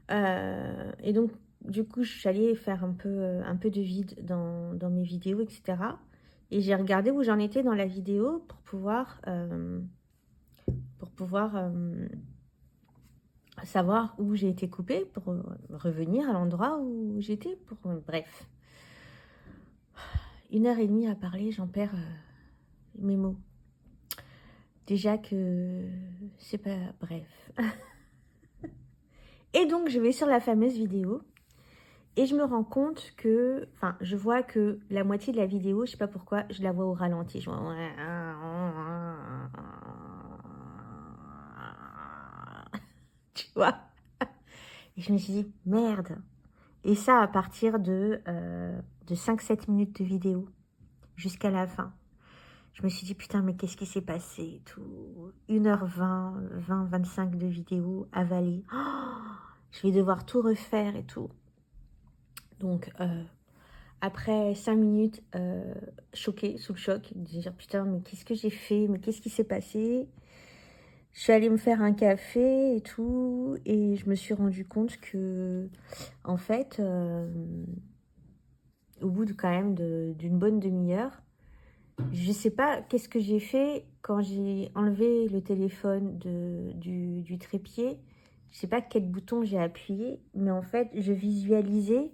Et donc, du coup, j'allais faire un peu de vide dans mes vidéos, etc. Et j'ai regardé où j'en étais dans la vidéo pour pouvoir savoir où j'ai été coupée, pour revenir à l'endroit où j'étais. Bref. 1h30 à parler, j'en perds mes mots. Déjà que c'est pas... Bref. Et donc, je vais sur la fameuse vidéo. Et je me rends compte que... Enfin, je vois que la moitié de la vidéo, je sais pas pourquoi, je la vois au ralenti. Je vois... Tu vois? Et je me suis dit, merde. Et ça à partir de 5-7 minutes de vidéo. Jusqu'à la fin. Je me suis dit, putain, mais qu'est-ce qui s'est passé et tout. 1h20, 25 de vidéos avalées. Oh, je vais devoir tout refaire et tout. Donc, après 5 minutes, choquée, sous le choc, de dire, putain, mais qu'est-ce que j'ai fait? Mais qu'est-ce qui s'est passé? Je suis allée me faire un café et tout. Et je me suis rendu compte que, en fait, au bout de quand même d'une bonne demi-heure, je sais pas qu'est-ce que j'ai fait quand j'ai enlevé le téléphone du trépied. Je sais pas quel bouton j'ai appuyé, mais en fait, je visualisais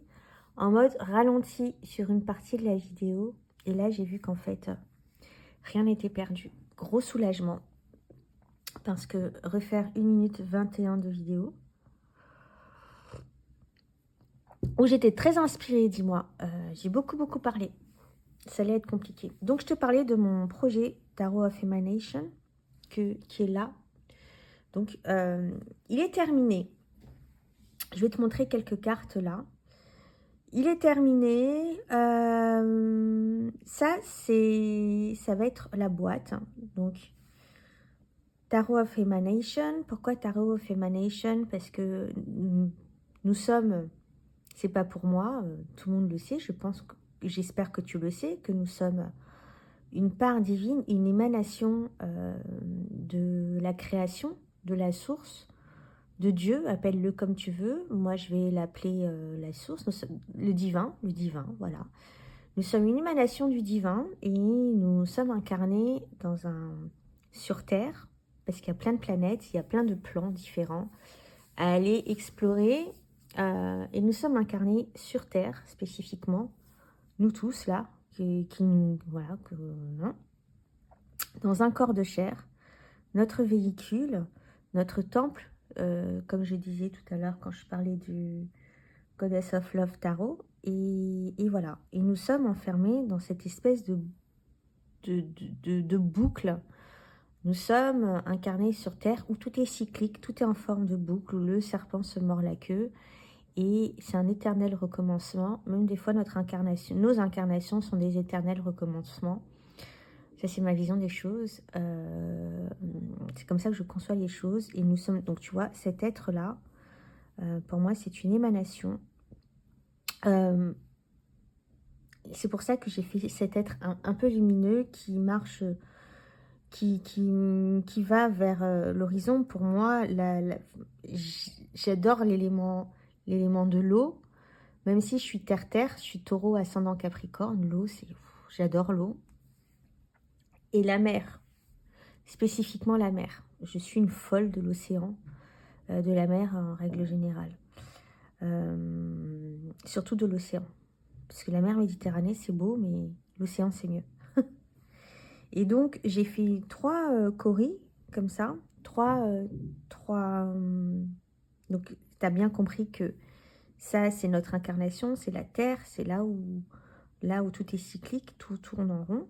en mode ralenti sur une partie de la vidéo. Et là, j'ai vu qu'en fait, rien n'était perdu. Gros soulagement. Parce que refaire 1 minute 21 de vidéo, où j'étais très inspirée, dis-moi. J'ai beaucoup parlé. Ça allait être compliqué. Donc, je te parlais de mon projet Tarot of Emanation, qui est là. Donc, il est terminé. Je vais te montrer quelques cartes là. Il est terminé. Ça va être la boîte. Donc, Tarot of Emanation. Pourquoi Tarot of Emanation? Parce que nous sommes, c'est pas pour moi, tout le monde le sait, j'espère que tu le sais, que nous sommes une part divine, une émanation de la création, de la source, de Dieu, appelle-le comme tu veux. Moi, je vais l'appeler la source, le divin, voilà. Nous sommes une émanation du divin et nous sommes incarnés sur Terre, parce qu'il y a plein de planètes, il y a plein de plans différents à aller explorer. Et nous sommes incarnés sur Terre, spécifiquement, nous tous, là, voilà, dans un corps de chair, notre véhicule, notre temple, comme je disais tout à l'heure quand je parlais du Goddess of Love Tarot, et voilà. Et nous sommes enfermés dans cette espèce de boucle. Nous sommes incarnés sur Terre où tout est cyclique, tout est en forme de boucle, où le serpent se mord la queue, et c'est un éternel recommencement. Même des fois, nos incarnations sont des éternels recommencements. Ça, c'est ma vision des choses. C'est comme ça que je conçois les choses. Et nous sommes, donc tu vois, cet être-là, pour moi, c'est une émanation. C'est pour ça que j'ai fait cet être un peu lumineux qui marche, qui va vers l'horizon. Pour moi, j'adore l'élément de l'eau. Même si je suis terre-terre, je suis taureau ascendant capricorne. L'eau, j'adore l'eau. Et la mer, spécifiquement la mer. Je suis une folle de l'océan, de la mer en règle générale. Surtout de l'océan. Parce que la mer Méditerranée, c'est beau, mais l'océan, c'est mieux. Et donc, j'ai fait 3 coris, comme ça. 3... donc, tu as bien compris que ça, c'est notre incarnation, c'est la Terre, c'est là où tout est cyclique, tout tourne en rond.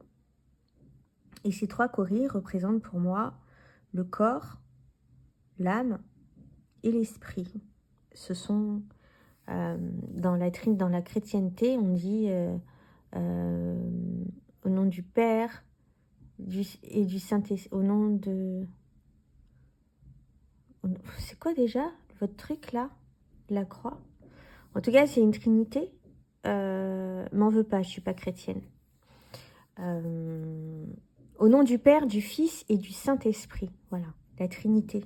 Et ces 3 coris représentent pour moi le corps, l'âme et l'esprit. Ce sont, dans la chrétienté, on dit au nom du Père et du Saint-Esprit, au nom de... C'est quoi déjà votre truc là? La croix? En tout cas, c'est une trinité. M'en veux pas, je suis pas chrétienne. Au nom du Père, du Fils et du Saint-Esprit. Voilà, la Trinité.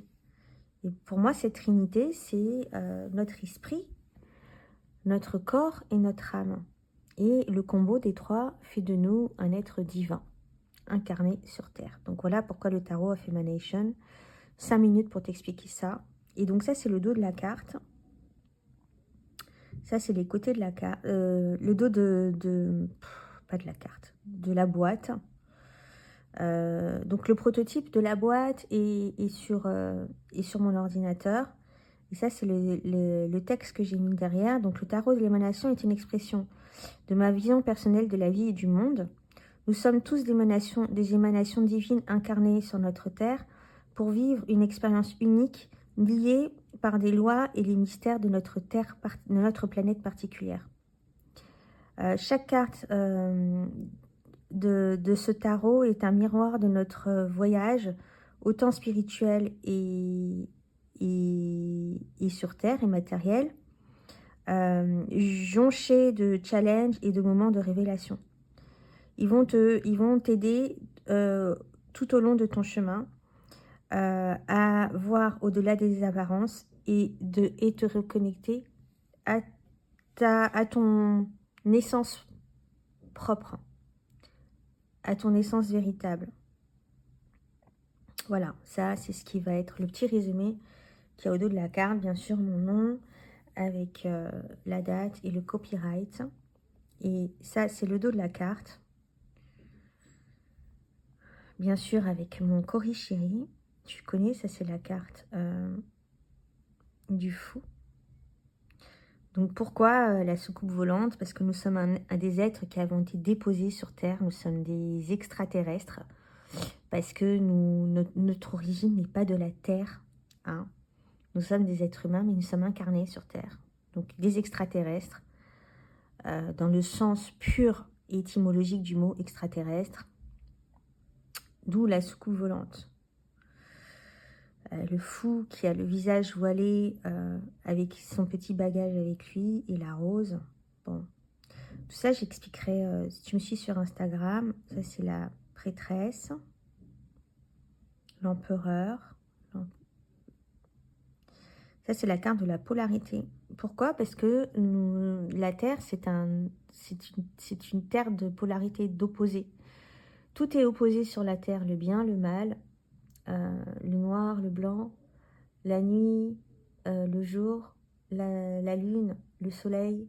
Et pour moi, cette Trinité, c'est notre esprit, notre corps et notre âme. Et le combo des 3 fait de nous un être divin, incarné sur Terre. Donc voilà pourquoi le Tarot of Emanation. 5 minutes pour t'expliquer ça. Et donc ça, c'est le dos de la carte. Ça, c'est les côtés de la carte. Le dos pas de la carte, de la boîte. Donc le prototype de la boîte est sur mon ordinateur. Et ça, c'est le texte que j'ai mis derrière. Donc le tarot de l'émanation est une expression de ma vision personnelle de la vie et du monde. Nous sommes tous des émanations divines incarnées sur notre terre pour vivre une expérience unique liée par des lois et les mystères de notre terre, de notre planète particulière. Chaque carte de ce tarot est un miroir de notre voyage, autant spirituel et sur Terre et matériel, jonché de challenges et de moments de révélation. Ils vont t'aider tout au long de ton chemin à voir au-delà des apparences et te reconnecter à ton essence propre, à ton essence véritable. Voilà, ça c'est ce qui va être le petit résumé qui est au dos de la carte. Bien sûr, mon nom avec la date et le copyright. Et ça, c'est le dos de la carte. Bien sûr, avec mon Cori-Chéri. Tu connais, ça c'est la carte du fou. Donc pourquoi la soucoupe volante? Parce que nous sommes un des êtres qui avons été déposés sur Terre. Nous sommes des extraterrestres. Parce que notre origine n'est pas de la Terre. Hein. Nous sommes des êtres humains, mais nous sommes incarnés sur Terre. Donc des extraterrestres, dans le sens pur et étymologique du mot extraterrestre. D'où la soucoupe volante. Le fou qui a le visage voilé avec son petit bagage avec lui et la rose. Bon, tout ça j'expliquerai si tu me suis sur Instagram. Ça c'est la prêtresse, l'empereur. Ça c'est la carte de la polarité. Pourquoi? Parce que la Terre c'est une terre de polarité, d'opposé. Tout est opposé sur la Terre, le bien, le mal, le noir, le blanc, la nuit, le jour, la lune, le soleil,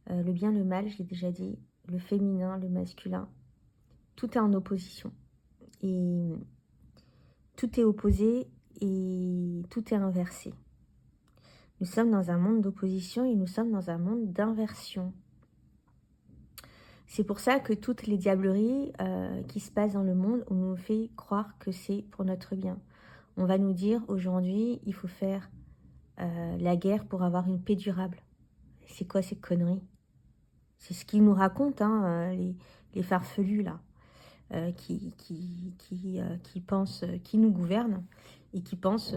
le bien, le mal, je l'ai déjà dit, le féminin, le masculin. Tout est en opposition. Et tout est opposé et tout est inversé. Nous sommes dans un monde d'opposition et nous sommes dans un monde d'inversion. C'est pour ça que toutes les diableries qui se passent dans le monde, on nous fait croire que c'est pour notre bien. On va nous dire aujourd'hui, il faut faire la guerre pour avoir une paix durable. C'est quoi ces conneries? C'est ce qu'ils nous racontent, hein, les farfelus là, qui pensent, qui nous gouvernent et qui pensent,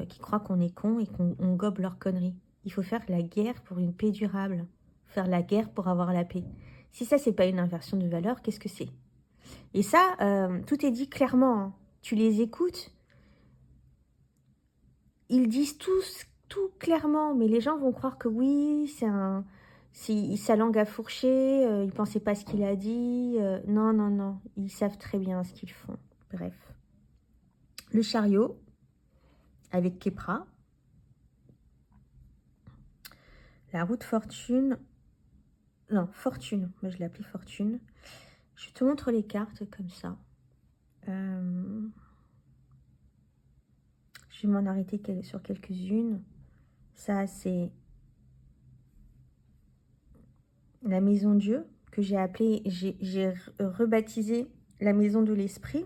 qui croient qu'on est con et qu'on gobe leurs conneries. Il faut faire la guerre pour une paix durable, faire la guerre pour avoir la paix. Si ça c'est pas une inversion de valeur, qu'est-ce que c'est? Et ça, tout est dit clairement. Hein. Tu les écoutes, ils disent tout clairement, mais les gens vont croire que oui, sa langue a fourché, ils ne pensaient pas ce qu'il a dit. Non, non, non, ils savent très bien ce qu'ils font. Bref. Le chariot, avec Kepra. La roue de fortune. Non, fortune. Moi, je l'ai appelée fortune. Je te montre les cartes comme ça. Je vais m'en arrêter sur quelques-unes. Ça, c'est la maison Dieu, que j'ai appelée, j'ai rebaptisé la maison de l'esprit.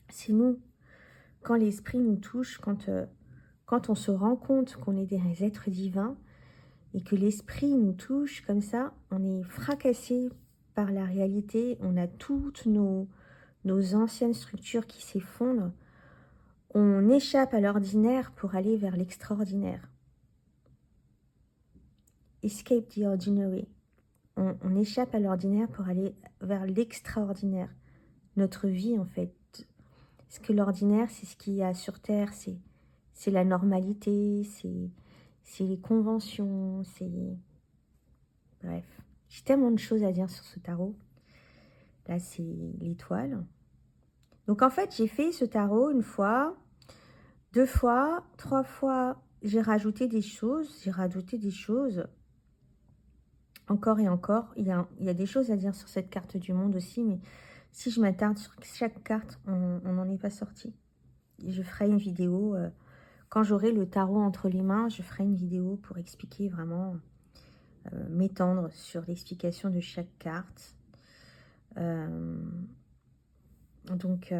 C'est nous, quand l'esprit nous touche, quand on se rend compte qu'on est des êtres divins et que l'esprit nous touche comme ça, on est fracassé par la réalité, on a toutes nos anciennes structures qui s'effondrent, on échappe à l'ordinaire pour aller vers l'extraordinaire. Escape the ordinary. On échappe à l'ordinaire pour aller vers l'extraordinaire. Notre vie, en fait. Parce que l'ordinaire, c'est ce qu'il y a sur Terre, c'est la normalité, c'est les conventions, c'est... Bref, j'ai tellement de choses à dire sur ce tarot. Là, c'est l'étoile. Donc, en fait, j'ai fait ce tarot une fois, 2 fois, 3 fois. J'ai rajouté des choses, Encore et encore. Il y a des choses à dire sur cette carte du monde aussi, mais si je m'attarde sur chaque carte, on n'en est pas sorti. Je ferai une vidéo, quand j'aurai le tarot entre les mains, je ferai une vidéo pour expliquer vraiment, m'étendre sur l'explication de chaque carte. Donc,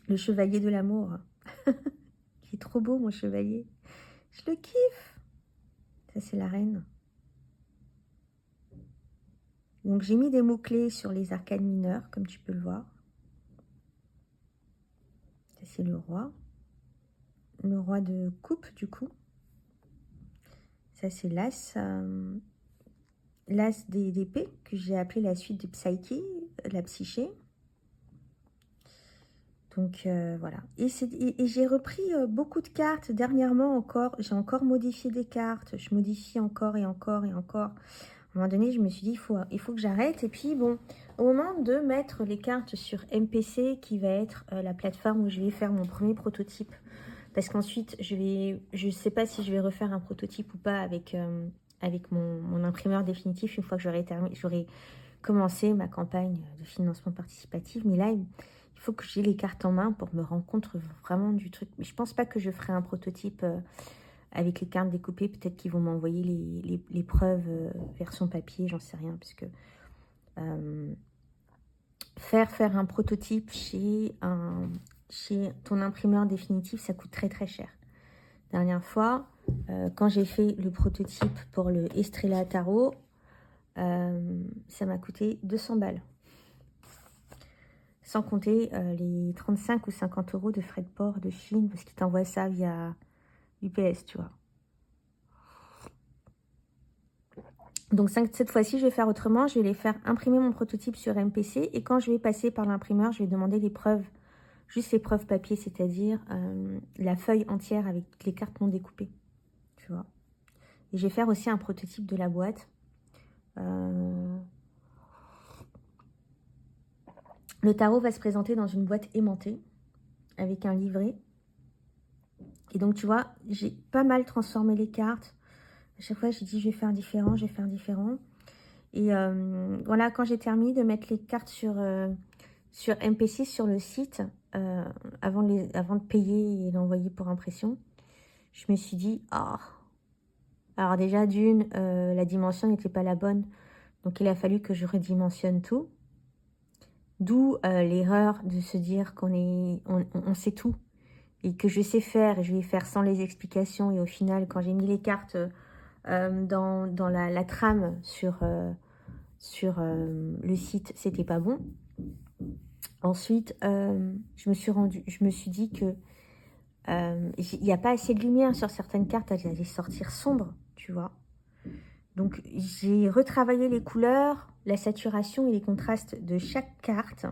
le chevalier de l'amour. Il est trop beau, mon chevalier. Je le kiffe. Ça, c'est la reine. Donc j'ai mis des mots-clés sur les arcades mineurs, comme tu peux le voir. Ça c'est le roi. Le roi de coupe du coup. Ça c'est l'as. L'as d'épée, que j'ai appelé la suite de Psyche, la psyché. Donc voilà. Et j'ai repris beaucoup de cartes dernièrement encore. J'ai encore modifié des cartes. Je modifie encore et encore et encore. À un moment donné, je me suis dit, il faut que j'arrête. Et puis bon, au moment de mettre les cartes sur MPC, qui va être la plateforme où je vais faire mon premier prototype. Parce qu'ensuite, je ne sais pas si je vais refaire un prototype ou pas avec mon imprimeur définitif une fois que j'aurai commencé ma campagne de financement participatif. Mais là, il faut que j'ai les cartes en main pour me rendre compte vraiment du truc. Mais je pense pas que je ferai un prototype avec les cartes découpées. Peut-être qu'ils vont m'envoyer les preuves version papier, j'en sais rien. Parce que faire un prototype chez ton imprimeur définitif, ça coûte très très cher. Dernière fois, quand j'ai fait le prototype pour le Estrella Tarot, ça m'a coûté 200 balles. Sans compter les 35 ou 50 euros de frais de port de Chine, parce qu'ils t'envoient ça via UPS, tu vois. Donc cette fois-ci, je vais faire autrement. Je vais les faire imprimer mon prototype sur MPC. Et quand je vais passer par l'imprimeur, je vais demander les preuves, juste les preuves papier, c'est-à-dire la feuille entière avec les cartes non découpées, tu vois. Et je vais faire aussi un prototype de la boîte. Le tarot va se présenter dans une boîte aimantée avec un livret. Et donc, tu vois, j'ai pas mal transformé les cartes. À chaque fois, j'ai dit, je vais faire différent, je vais faire différent. Et voilà, quand j'ai terminé de mettre les cartes sur MPC, sur le site, avant de payer et d'envoyer pour impression, je me suis dit, ah. Alors déjà, d'une, la dimension n'était pas la bonne. Donc, il a fallu que je redimensionne tout. D'où l'erreur de se dire on sait tout et que je sais faire et je vais faire sans les explications. Et au final, quand j'ai mis les cartes dans la trame sur le site, c'était pas bon. Ensuite, je me suis dit que il n'y a pas assez de lumière sur certaines cartes, elles allaient sortir sombres, tu vois. Donc, j'ai retravaillé les couleurs, la saturation et les contrastes de chaque carte.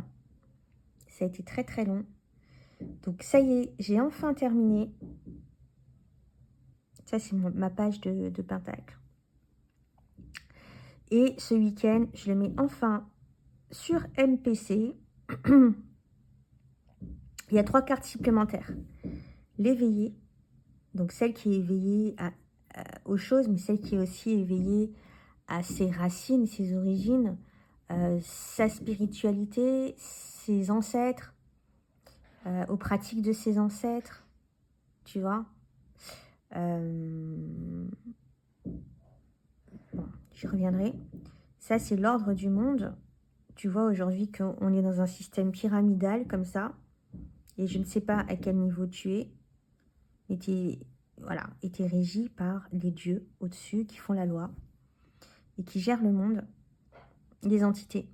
Ça a été très très long. Donc ça y est, j'ai enfin terminé. Ça c'est ma page de Pentacle. Et ce week-end, je le mets enfin sur MPC. Il y a 3 cartes supplémentaires. L'éveillé, donc celle qui est éveillée aux choses, mais celle qui est aussi éveillée à ses racines, ses origines, sa spiritualité, ses ancêtres, aux pratiques de ses ancêtres, tu vois. Bon, j'y reviendrai. Ça, c'est l'ordre du monde. Tu vois aujourd'hui qu'on est dans un système pyramidal comme ça. Et je ne sais pas à quel niveau tu es. Et tu es régi par les dieux au-dessus qui font la loi. Et qui gèrent le monde. Les entités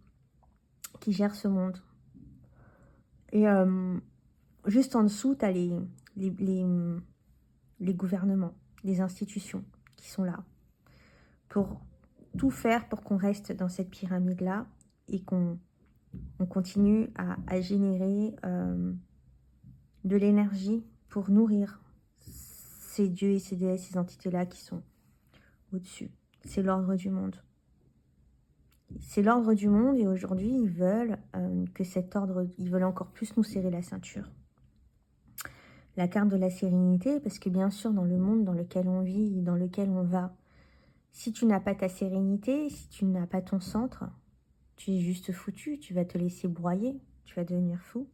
qui gèrent ce monde. Et juste en dessous, tu as les gouvernements, les institutions qui sont là. Pour tout faire pour qu'on reste dans cette pyramide-là et qu'on continue à générer de l'énergie pour nourrir ces dieux et ces déesses, ces entités-là qui sont au-dessus. C'est l'ordre du monde. C'est l'ordre du monde et aujourd'hui, ils veulent que cet ordre, ils veulent encore plus nous serrer la ceinture. La carte de la sérénité, parce que bien sûr, dans le monde dans lequel on vit, dans lequel on va, si tu n'as pas ta sérénité, si tu n'as pas ton centre, tu es juste foutu, tu vas te laisser broyer, tu vas devenir fou.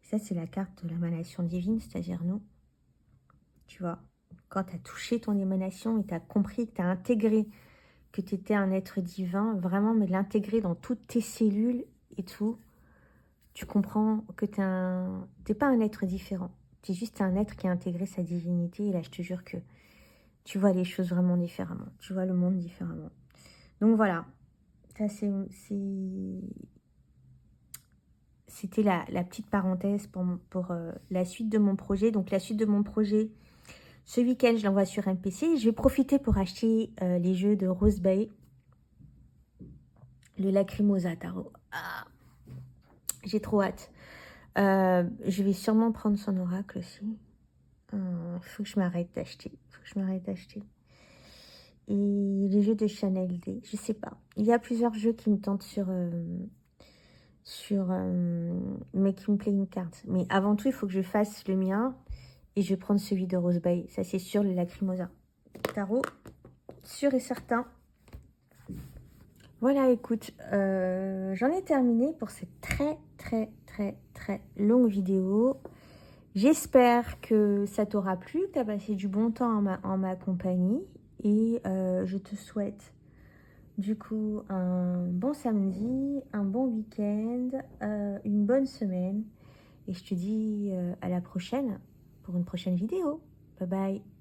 Ça, c'est la carte de l'émanation divine, c'est-à-dire nous. Tu vois, quand tu as touché ton émanation et tu as compris, que tu as intégré que tu étais un être divin, vraiment, mais l'intégrer dans toutes tes cellules et tout, tu comprends que tu n'es pas un être différent. Tu es juste un être qui a intégré sa divinité. Et là, je te jure que tu vois les choses vraiment différemment. Tu vois le monde différemment. Donc voilà, Ça, c'était la petite parenthèse pour la suite de mon projet. Donc, la suite de mon projet, ce week-end, je l'envoie sur MPC. Je vais profiter pour acheter les jeux de Rose Bay. Le Lacrimosa Tarot. Ah, j'ai trop hâte. Je vais sûrement prendre son oracle aussi. Faut que je m'arrête d'acheter. Et les jeux de Chanel D, je sais pas. Il y a plusieurs jeux qui me tentent sur Making Playing Cards. Mais avant tout, il faut que je fasse le mien. Et je vais prendre celui de Rose Bay. Ça, c'est sûr, le Lacrimosa Tarot. Sûr et certain. Voilà, écoute, j'en ai terminé pour cette très longue vidéo. J'espère que ça t'aura plu, que tu as passé du bon temps en ma compagnie. Et je te souhaite du coup un bon samedi, un bon week-end, une bonne semaine. Et je te dis à la prochaine pour une prochaine vidéo. Bye bye.